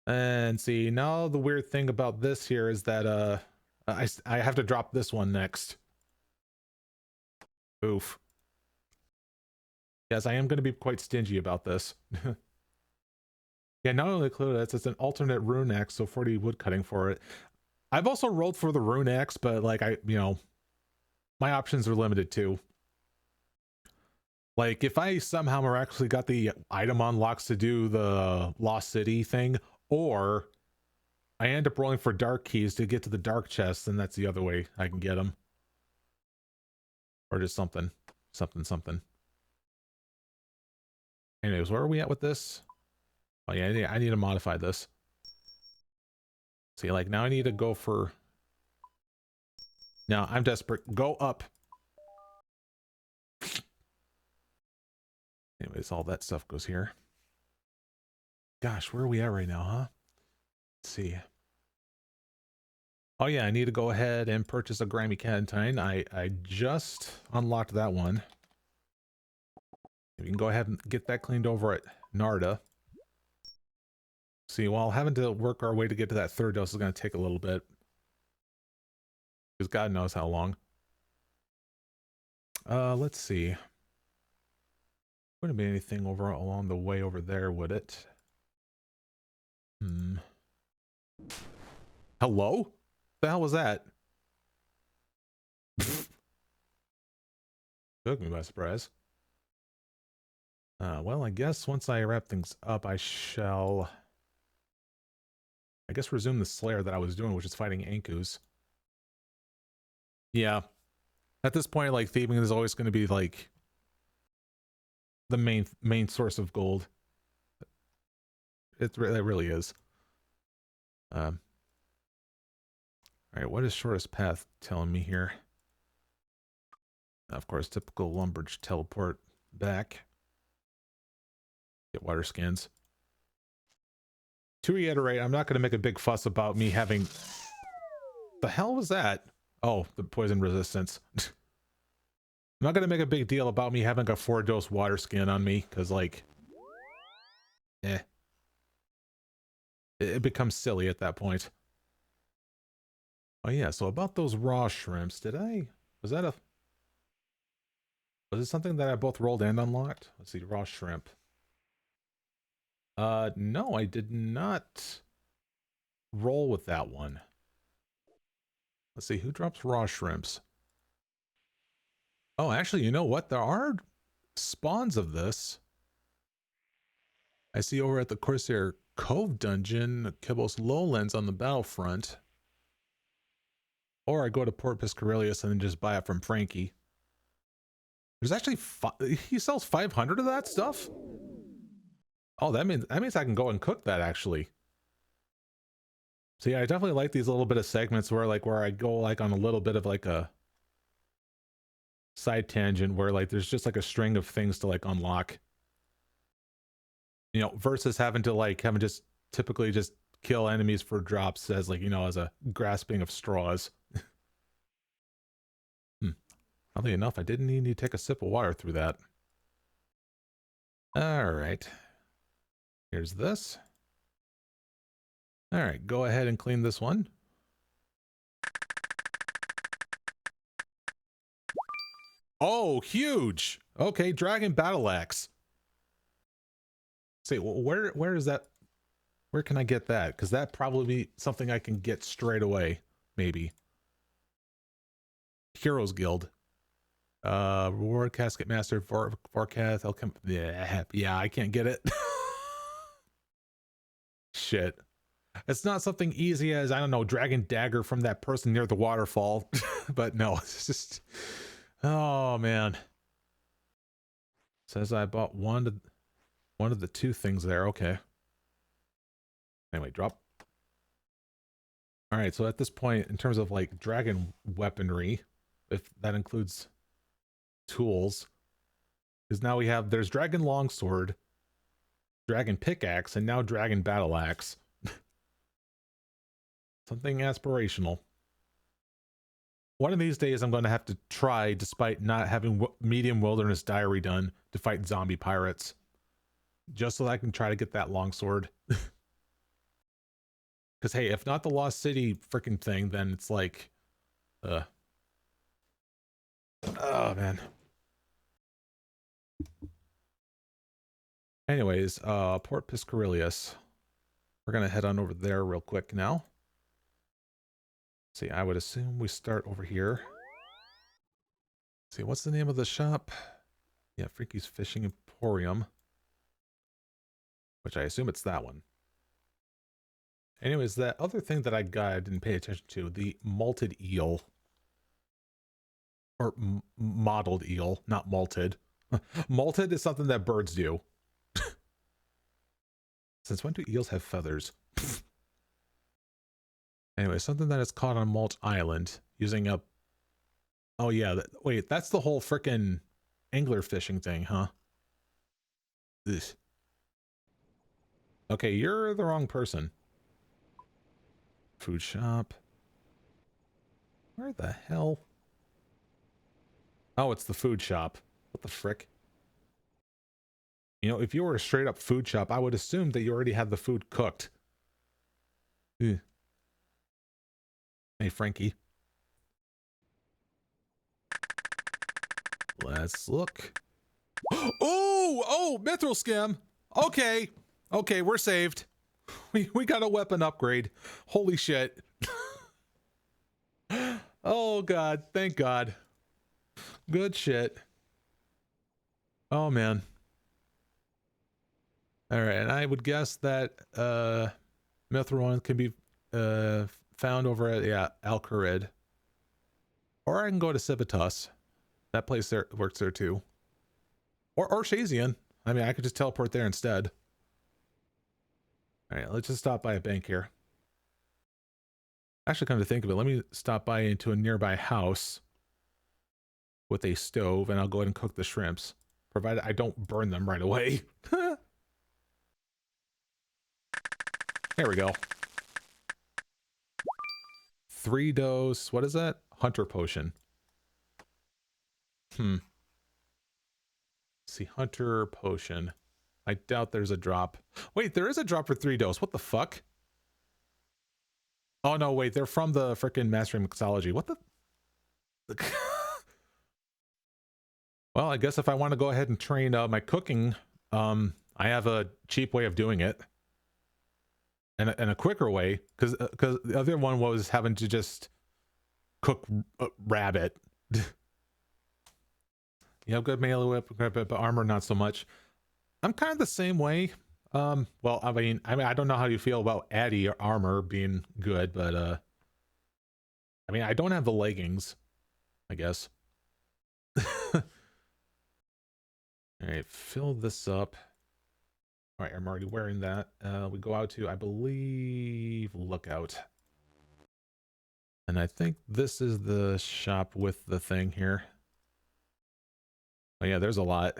And see, now the weird thing about this here is that I have to drop this one next. Oof. Yes, I am going to be quite stingy about this. Yeah, not only include that, it's an alternate rune axe, so 40 wood cutting for it. I've also rolled for the rune axe, but like my options are limited too. Like if I somehow miraculously got the item unlocks to do the Lost City thing, or I end up rolling for dark keys to get to the dark chest, then that's the other way I can get them. Or just something. Anyways, where are we at with this? Oh yeah, I need to modify this. See, like now I need to go for... Now I'm desperate. Go up. Anyways, all that stuff goes here. Gosh, where are we at right now, huh? Let's see. Oh yeah, I need to go ahead and purchase a grimy Cantine. I just unlocked that one. We can go ahead and get that cleaned over at Narda. See, while having to work our way to get to that 3rd dose is going to take a little bit. Because God knows how long. Let's see. Wouldn't be anything over along the way over there, would it? Hello? The hell was that? Took me by surprise. Well, I guess once I wrap things up, I shall... I guess resume the Slayer that I was doing, which is fighting Ankus. Yeah. At this point, like, thieving is always going to be, like, the main source of gold. It really is. Alright, what is shortest path telling me here? Of course, typical Lumbridge teleport back. Get water skins. To reiterate, I'm not going to make a big fuss about me having... The hell was that? Oh, the poison resistance. I'm not going to make a big deal about me having a 4-dose water skin on me, because, like... It becomes silly at that point. Oh yeah, so about those raw shrimps, was it something that I both rolled and unlocked? Let's see, raw shrimp. No, I did not roll with that one. Let's see, who drops raw shrimps? Oh, actually, you know what? There are spawns of this. I see over at the Corsair Cove dungeon, Kibos Lowlands on the Battlefront. Or I go to Port Piscarilius and then just buy it from Frankie. There's actually he sells 500 of that stuff? Oh, that means I can go and cook that actually. So yeah, I definitely like these little bit of segments where I go like on a little bit of like a side tangent where like there's just like a string of things to like unlock. You know, versus having just typically just kill enemies for drops as like, you know, as a grasping of straws. Oddly enough, I didn't need to take a sip of water through that. All right. Here's this. All right, go ahead and clean this one. Oh, huge. Okay, Dragon Battle Axe. See, where is that? Where can I get that? Because that probably be something I can get straight away, maybe. Heroes Guild. Reward Casket Master forecast. I'll come. Yeah, I can't get it. Shit. It's not something easy as, I don't know, Dragon Dagger from that person near the waterfall. But no, it's just, oh man. Says I bought one of the two things there. Okay. Anyway, drop. All right, so at this point, in terms of like dragon weaponry, if that includes tools, because now there's dragon longsword, dragon pickaxe, and now dragon battle axe. Something aspirational. One of these days I'm going to have to try, despite not having medium wilderness diary done, to fight zombie pirates. Just so that I can try to get that longsword. Because hey, if not the Lost City freaking thing, then it's like... oh man. Anyways, Port Piscarilius. We're going to head on over there real quick now. See, I would assume we start over here. See, what's the name of the shop? Yeah, Freaky's Fishing Emporium. Which I assume it's that one. Anyways, that other thing that I didn't pay attention to, the malted eel. Or mottled eel, not malted. Malted is something that birds do. Since when do eels have feathers? Anyway, something that is caught on Malt Island using a... Oh yeah, wait, that's the whole frickin' angler fishing thing, huh? Ugh. Okay, you're the wrong person. Food shop. Where the hell? Oh, it's the food shop. What the frick? You know, if you were a straight up food shop, I would assume that you already had the food cooked. Ugh. Hey, Frankie. Let's look. Oh, mithril scam. Okay. Okay, we're saved. We got a weapon upgrade. Holy shit. Oh god, thank god. Good shit. Oh man. All right, and I would guess that mithril can be found over at Alcarid. Or I can go to Civitas. That place there works there too. Or Shazian. I mean, I could just teleport there instead. All right, let's just stop by a bank here. Actually, come to think of it, let me stop by into a nearby house with a stove, and I'll go ahead and cook the shrimps, provided I don't burn them right away. There we go. 3 dose. What is that? Hunter potion. See, hunter potion. I doubt there's a drop. Wait, there is a drop for 3 dose. What the fuck? Oh no, wait, they're from the frickin' Mastering Mixology. What the? Well, I guess if I want to go ahead and train my cooking, I have a cheap way of doing it. And a quicker way, because the other one was having to just cook rabbit. You have good melee whip, but armor not so much. I'm kind of the same way. Well, I mean, I don't know how you feel about Addy or armor being good, but I mean, I don't have the leggings, I guess. All right, fill this up. All right, I'm already wearing that. We go out to, I believe, Lookout. And I think this is the shop with the thing here. Oh yeah, there's a lot.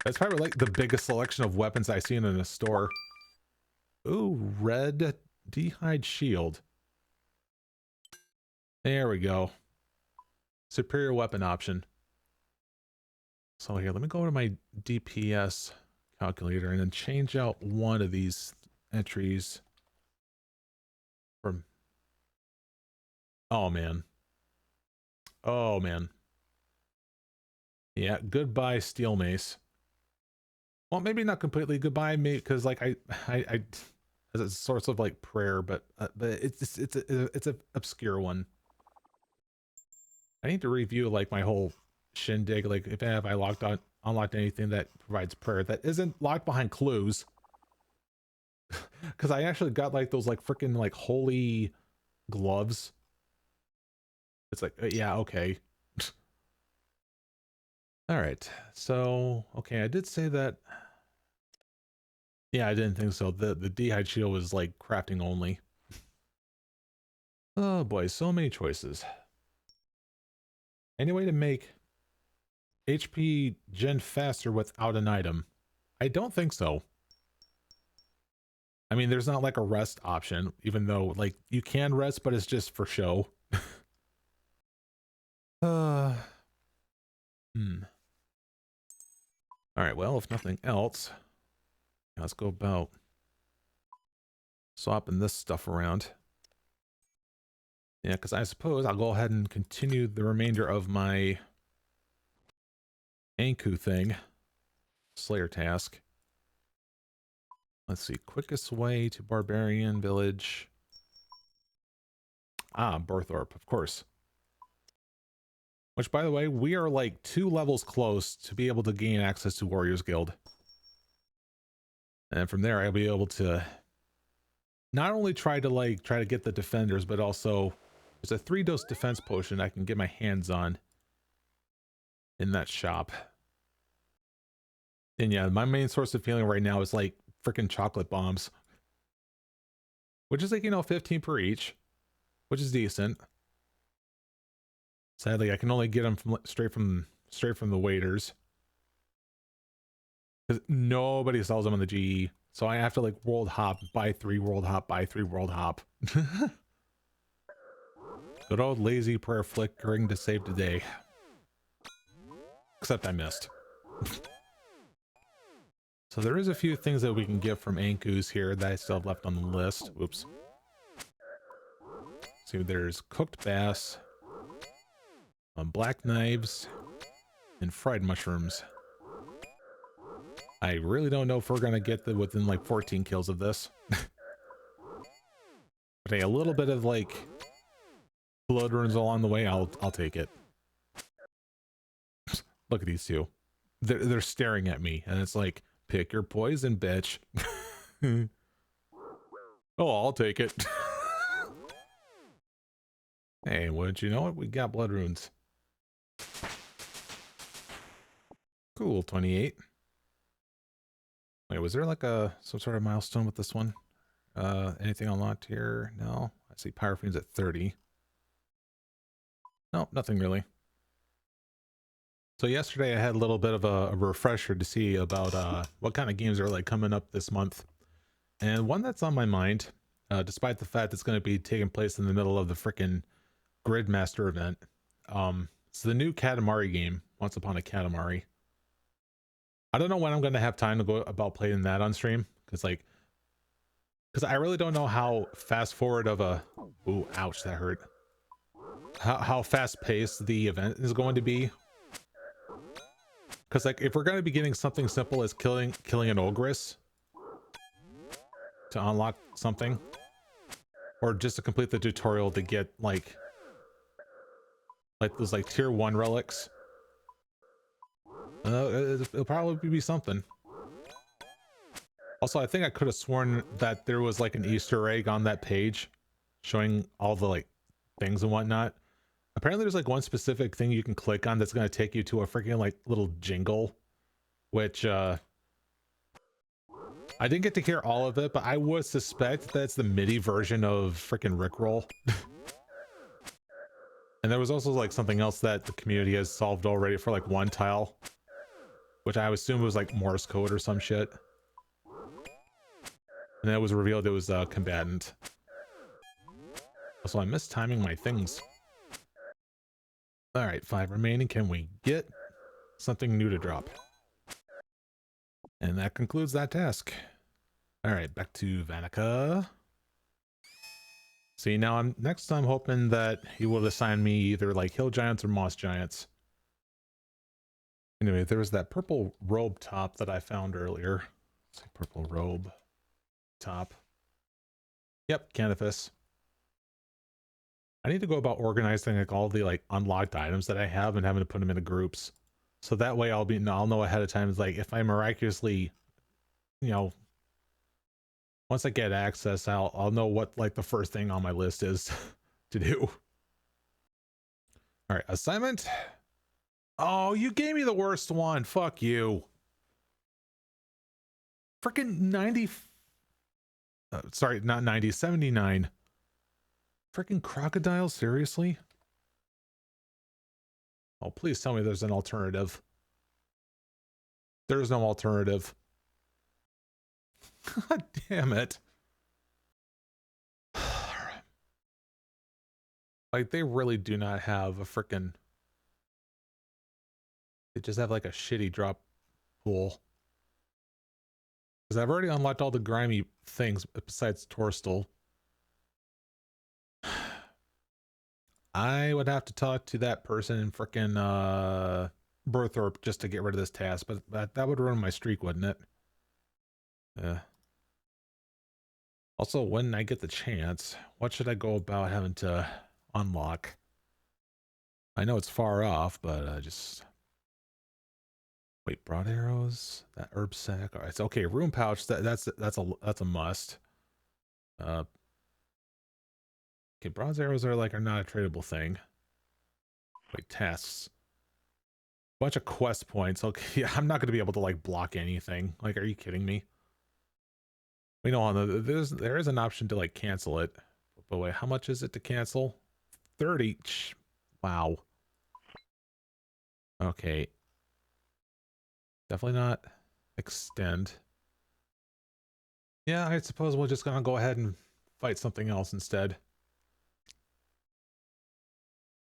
That's probably like the biggest selection of weapons I've seen in a store. Ooh, red D'hide shield. There we go. Superior weapon option. So here, let me go to my DPS calculator and then change out one of these entries from, oh man. Oh man. Yeah, goodbye steel mace. Well, maybe not completely goodbye, mate, because like I as a source of like prayer, but it's a obscure one. I need to review like my whole shindig. Like if I unlocked anything that provides prayer that isn't locked behind clues, because I actually got like those like freaking like holy gloves. It's like yeah, okay. All right, so okay, I did say that. Yeah, I didn't think so. The dehyde shield was like crafting only. Oh boy, so many choices. Any way to make HP gen faster without an item? I don't think so. I mean, there's not like a rest option, even though like you can rest, but it's just for show. uh, All right, well, if nothing else, let's go about swapping this stuff around. Yeah, because I suppose I'll go ahead and continue the remainder of my Anku thing. Slayer task. Let's see, quickest way to Barbarian Village. Ah, Birthorpe, of course. Which, by the way, we are like 2 levels close to be able to gain access to Warriors Guild. And from there, I'll be able to not only try to get the defenders, but also there's a 3-dose defense potion I can get my hands on in that shop. And yeah, my main source of healing right now is like freaking chocolate bombs, which is like, you know, 15 per each, which is decent. Sadly, I can only get them straight from the waiters, because nobody sells them on the GE. So I have to like world hop, buy 3 world hop, buy 3 world hop. Good old lazy prayer flickering to save the day. Except I missed. So there is a few things that we can get from Anku's here that I still have left on the list. Oops. See, there's cooked bass, black knives, and fried mushrooms. I really don't know if we're gonna get within like 14 kills of this. But hey, a little bit of like blood runes along the way, I'll take it. Look at these two. They're staring at me, and it's like, pick your poison, bitch. Oh, I'll take it. Hey, wouldn't you know it? We got blood runes. Cool, 28. Wait, was there like some sort of milestone with this one? Anything unlocked here? No. I see Pyrophene's at 30. No, nothing really. So yesterday I had a little bit of a refresher to see about what kind of games are like coming up this month. And one that's on my mind, despite the fact it's going to be taking place in the middle of the frickin' Gridmaster event. It's the new Katamari game, Once Upon a Katamari. I don't know when I'm going to have time to go about playing that on stream, because I really don't know how fast forward of a, ooh, ouch, that hurt. How fast paced the event is going to be. Because like if we're going to be getting something simple as killing an ogress to unlock something, or just to complete the tutorial to get like those like tier 1 relics, it'll probably be something. Also, I think I could have sworn that there was like an Easter egg on that page showing all the like things and whatnot. Apparently there's like one specific thing you can click on that's going to take you to a freaking like little jingle, which I didn't get to hear all of it, but I would suspect that's the MIDI version of freaking Rickroll. And there was also like something else that the community has solved already for like one tile, which I assume was like Morse code or some shit. And then it was revealed it was a combatant. Also, I'm mistiming my things. All right, 5 remaining. Can we get something new to drop? And that concludes that task. All right, back to Vanica. See, now next I'm hoping that he will assign me either like hill giants or moss giants. Anyway, there was that purple robe top that I found earlier. Let's see, purple robe top. Yep, Canopus. I need to go about organizing like all the like unlocked items that I have and having to put them into groups. So that way I'll know ahead of time, like if I miraculously, you know, once I get access, I'll know what like the first thing on my list is to do. All right, assignment. Oh, you gave me the worst one. Fuck you. Freaking 90. Sorry, not 90, 79. Freaking crocodile, seriously? Oh, please tell me there's an alternative. There's no alternative. God damn it. Like, they really do not have a freaking... They just have like a shitty drop pool. Because I've already unlocked all the grimy things besides Torstal. I would have to talk to that person in frickin' Burthorpe just to get rid of this task, but that would ruin my streak, wouldn't it? Also, when I get the chance, what should I go about having to unlock? I know it's far off, but just... Wait, broad arrows? That herb sack? All right, it's okay. Rune pouch, that's a must. Okay, bronze arrows are not a tradable thing. Wait, tasks. Bunch of quest points. Okay, yeah, I'm not gonna be able to like block anything. Like, are you kidding me? We know there is an option to like cancel it. But wait, how much is it to cancel? 30. Wow. Okay. Definitely not extend. Yeah, I suppose we're just gonna go ahead and fight something else instead.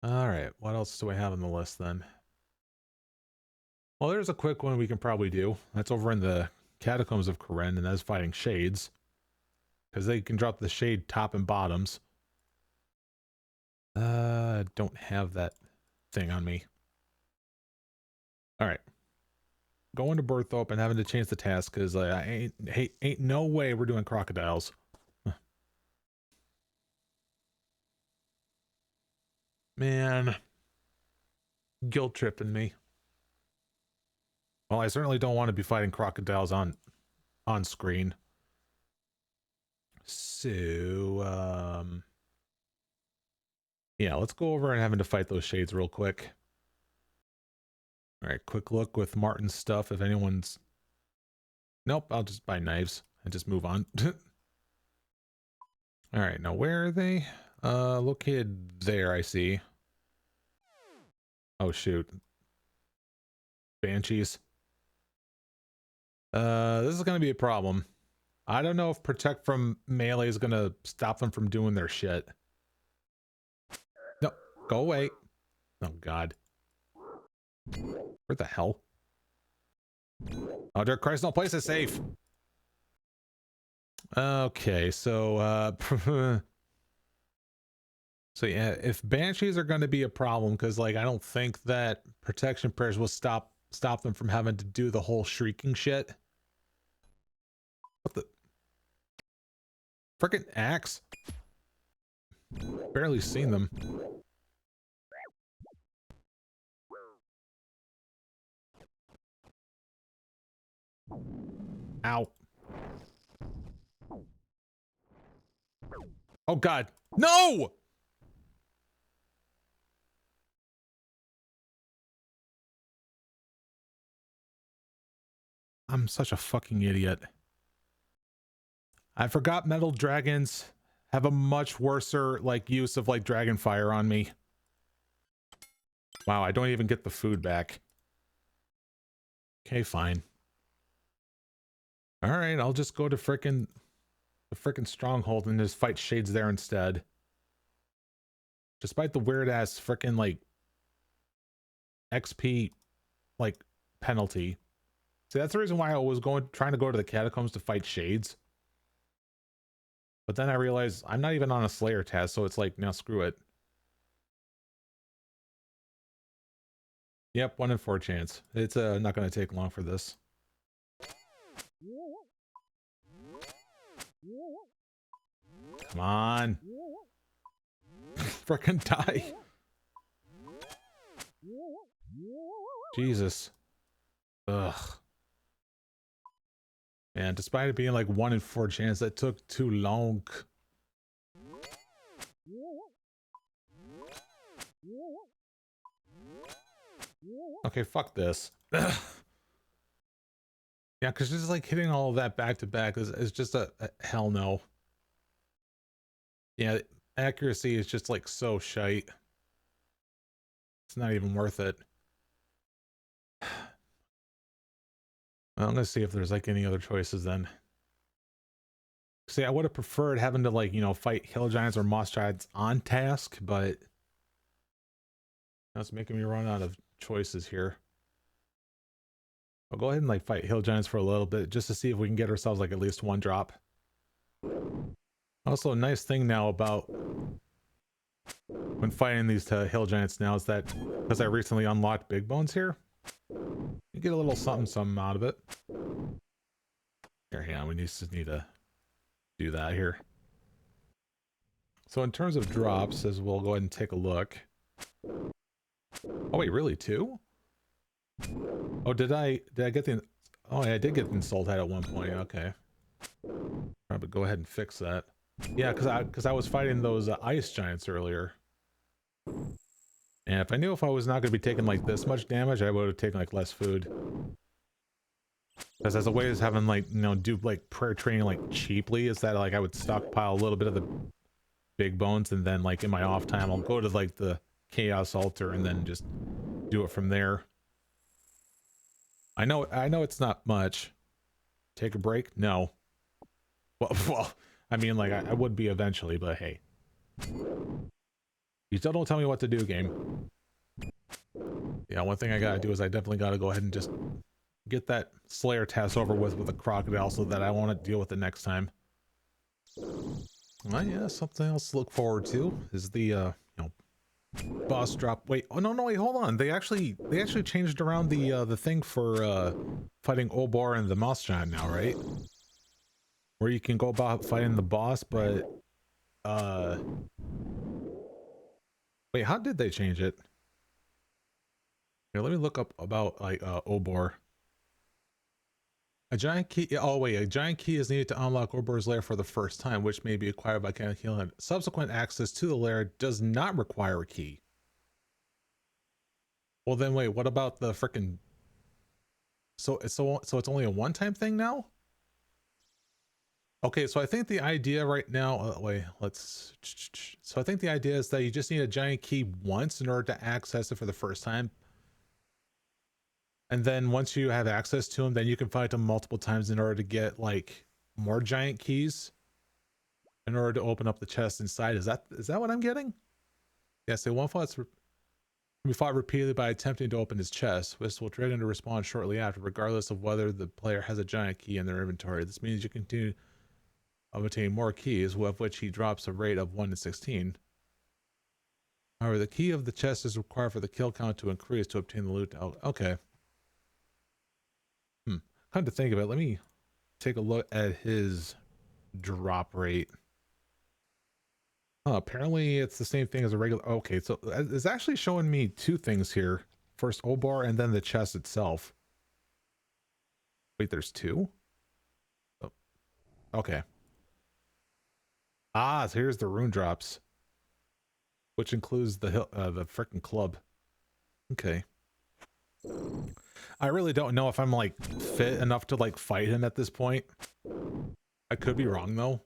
Alright, what else do I have on the list then? Well, there's a quick one we can probably do. That's over in the Catacombs of Karen, and that's fighting shades. Because they can drop the shade top and bottoms. Don't have that thing on me. Alright. Going to Burthorpe and having to change the task because ain't no way we're doing crocodiles. Man, guilt tripping me. Well, I certainly don't want to be fighting crocodiles on screen. So, yeah, let's go over and having to fight those shades real quick. All right, quick look with Martin's stuff. If anyone's... Nope, I'll just buy knives and just move on. All right, now where are they? Located there, I see. Oh, shoot. Banshees. This is going to be a problem. I don't know if protect from melee is going to stop them from doing their shit. No, go away. Oh, God. Where the hell? Oh, dear Christ, no place is safe. Okay, so, so yeah, if Banshees are going to be a problem, because, like, I don't think that protection prayers will stop them from having to do the whole shrieking shit. What the? Frickin' axe? Barely seen them. Ow. Oh, God. No! I'm such a fucking idiot. I forgot metal dragons have a much worser, like, use of, like, dragon fire on me. Wow, I don't even get the food back. Okay, fine. Alright, I'll just go to the frickin' stronghold and just fight shades there instead. Despite the weird-ass frickin', like, XP, like, penalty. See, that's the reason why I was trying to go to the catacombs to fight shades. But then I realized I'm not even on a Slayer task, so it's like, now screw it. Yep, 1 in 4 chance. It's not going to take long for this. Come on. Frickin' die. Jesus. Ugh. Man, despite it being like 1 in 4 chance, that took too long. Okay, fuck this. Yeah, because just like hitting all of that back to back is just a hell no. Yeah, accuracy is just like so shite. It's not even worth it. Well, I'm gonna see if there's like any other choices then. See, I would have preferred having to like, you know, fight hill giants or moss giants on task, but that's making me run out of choices here. I'll go ahead and like fight hill giants for a little bit just to see if we can get ourselves like at least 1 drop. Also, a nice thing now about when fighting these hill giants now is that because I recently unlocked big bones here, you get a little something out of it. Here, yeah, we just need to do that here. So in terms of drops, as we'll go ahead and take a look. Oh wait, really 2? Oh, did I get the? Oh, yeah, I did get the insult head at one point. Okay, probably go ahead and fix that. Yeah, because I was fighting those ice giants earlier, and if I knew if I was not going to be taking like this much damage, I would have taken like less food. Because as a way of having like, you know, do like prayer training like cheaply is that like I would stockpile a little bit of the big bones, and then like in my off time I'll go to like the chaos altar and then just do it from there. I know it's not much. Take a break? No. Well, I mean, like I would be eventually, but hey, you still don't tell me what to do, game. Yeah, one thing I gotta do is I definitely gotta go ahead and just get that Slayer task over with a crocodile so that I won't deal with it next time. Well, yeah, something else to look forward to is the you know, boss drop. Wait, oh no, wait, hold on. They actually changed around the thing for fighting Obor and the Moss Giant now, right? Where you can go about fighting the boss, but wait, how did they change it? Here, let me look up about like Obor. A giant key. Oh wait, a giant key is needed to unlock Obor's lair for the first time, which may be acquired by killing. Subsequent access to the lair does not require a key. Well then, wait. What about the frickin'? So it's only a one-time thing now. Okay, so I think the idea right now. Wait, let's. So I think the idea is that you just need a giant key once in order to access it for the first time. And then once you have access to them, then you can fight them multiple times in order to get like more giant keys in order to open up the chest inside. Is that what I'm getting? Yes, one fight be fought repeatedly by attempting to open his chest. This will trigger into respawn shortly after, regardless of whether the player has a giant key in their inventory. This means you continue obtaining more keys, of which he drops a rate of 1 to 16. However, the key of the chest is required for the kill count to increase to obtain the loot. Oh, okay. Come to think of it, let me take a look at his drop rate. Oh, apparently it's the same thing as a regular. Okay, so it's actually showing me 2 things here. First Obor and then the chest itself. Wait, there's 2? Oh, okay. Ah, so here's the rune drops, which includes the frickin' club. Okay. I really don't know if I'm like fit enough to like fight him at this point. I could be wrong though.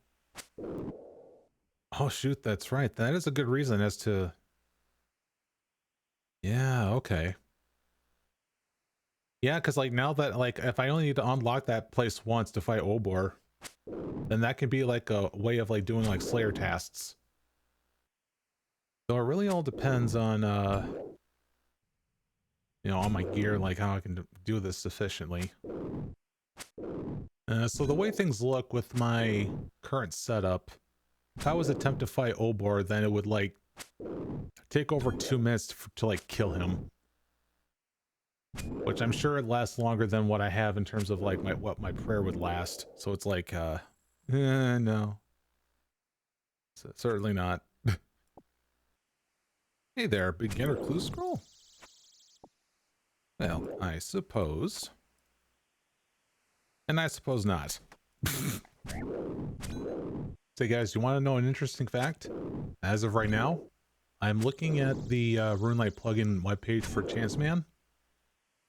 Oh shoot, that's right. That is a good reason as to. Yeah, okay. Yeah, because like now that like if I only need to unlock that place once to fight Obor, then that can be like a way of like doing like Slayer tasks. So it really all depends on you know, on my gear, like how I can do this sufficiently. So the way things look with my current setup, if I was to attempt to fight Obor, then it would like take over 2 minutes to like kill him, which I'm sure it lasts longer than what I have in terms of like what my prayer would last. So it's like, no, certainly not. Hey there, beginner clue scroll. Well, I suppose, and I suppose not. So guys, you want to know an interesting fact? As of right now, I'm looking at the RuneLite plugin webpage for Chanceman.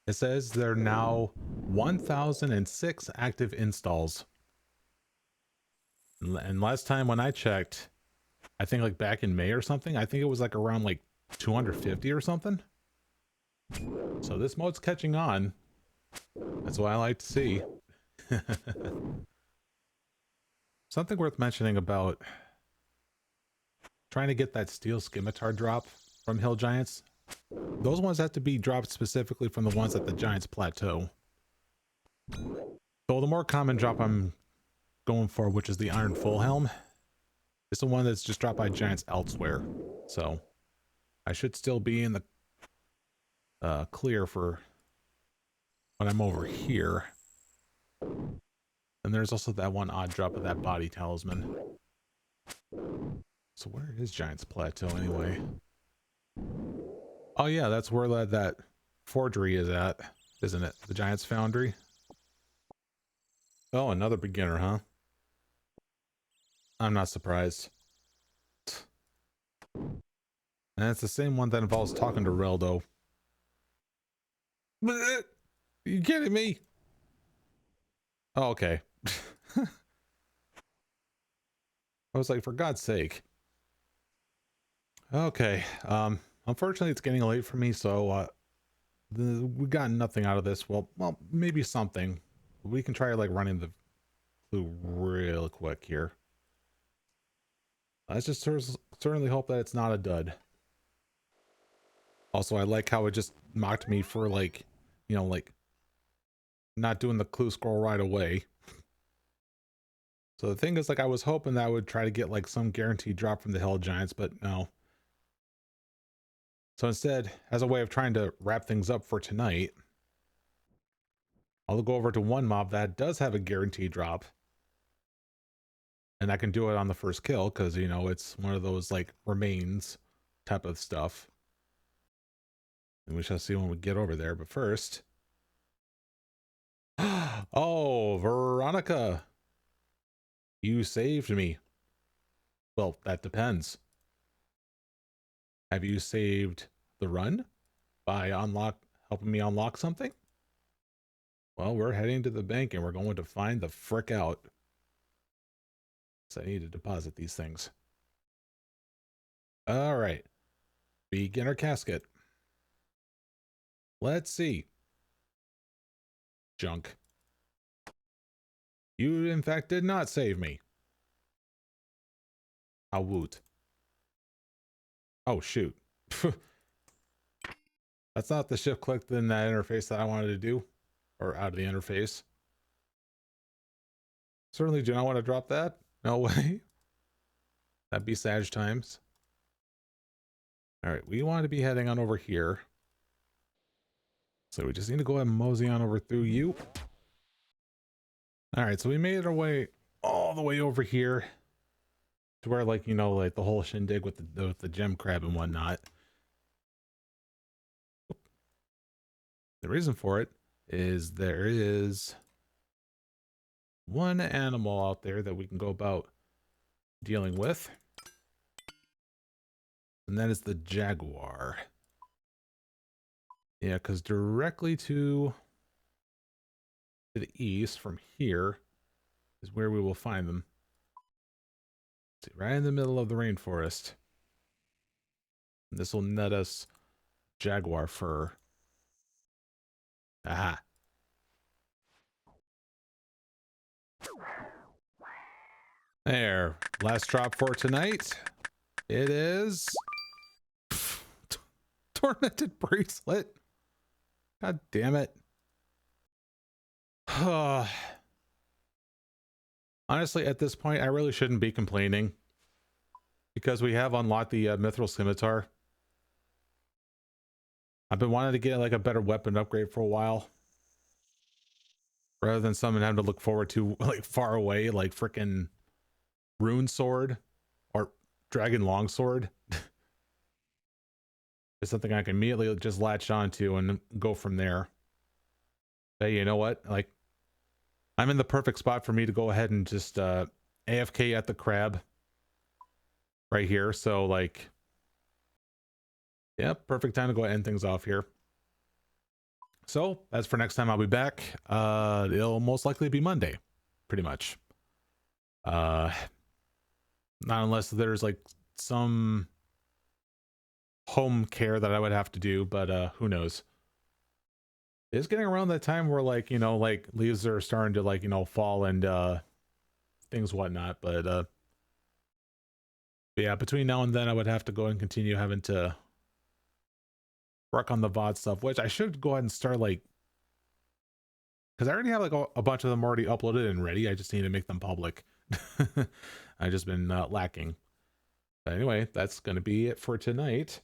It says there are now 1,006 active installs. And last time when I checked, I think like back in May or something, I think it was like around like 250 or something. So this mode's catching on. That's what I like to see. Something worth mentioning about trying to get that steel scimitar drop from hill giants. Those ones have to be dropped specifically from the ones at the giants plateau. So the more common drop I'm going for, which is the iron full helm, is the one that's just dropped by giants elsewhere. So I should still be in the clear for when I'm over here. And there's also that one odd drop of that body talisman. So where is Giant's Plateau anyway? Oh yeah, that's where that forgery is at, isn't it? The Giant's Foundry. Oh, another beginner, huh? I'm not surprised. And it's the same one that involves talking to Reldo. Are you kidding me? Oh, okay. I was like, for God's sake. Okay. Unfortunately, it's getting late for me, so we got nothing out of this. Well, maybe something. We can try like running the clue real quick here. Let's just certainly hope that it's not a dud. Also, I like how it just mocked me for like, you know, like not doing the clue scroll right away. So the thing is, like, I was hoping that I would try to get like some guaranteed drop from the Hell Giants, but no. So instead, as a way of trying to wrap things up for tonight, I'll go over to one mob that does have a guaranteed drop. And I can do it on the first kill because, you know, it's one of those like remains type of stuff. And we shall see when we get over there. But first, oh, Veronica, you saved me. Well, that depends. Have you saved the run by helping me unlock something? Well, we're heading to the bank and we're going to find the frick out. So I need to deposit these things. All right. Beginner casket. Let's see. Junk. You, in fact, did not save me. How woot. Oh, shoot. That's not the shift click in that interface that I wanted to do. Or out of the interface. Certainly do not want to drop that. No way. That'd be Sag times. Alright, we want to be heading on over here. So we just need to go ahead and mosey on over through you. Alright, so we made our way all the way over here. To where, like, you know, like the whole shindig with the gem crab and whatnot. The reason for it is there is one animal out there that we can go about dealing with. And that is the jaguar. Yeah, because directly to the east from here is where we will find them. See, right in the middle of the rainforest. And this will net us jaguar fur. Aha. There. Last drop for tonight. It is tormented bracelet. God damn it. Honestly, at this point, I really shouldn't be complaining because we have unlocked the Mithril Scimitar. I've been wanting to get like a better weapon upgrade for a while, rather than something having to look forward to like far away, like freaking Rune Sword or Dragon Longsword. It's something I can immediately just latch onto and go from there. Hey, you know what? Like, I'm in the perfect spot for me to go ahead and just AFK at the crab right here. So like, yeah, perfect time to go ahead and end things off here. So as for next time I'll be back, it'll most likely be Monday, pretty much. Not unless there's like some home care that I would have to do, but who knows. It's getting around that time where like, you know, like leaves are starting to like, you know, fall and things whatnot, but yeah, between now and then I would have to go and continue having to work on the VOD stuff, which I should go ahead and start like, because I already have like a bunch of them already uploaded and ready. I just need to make them public. I've just been lacking. But anyway, that's going to be it for tonight.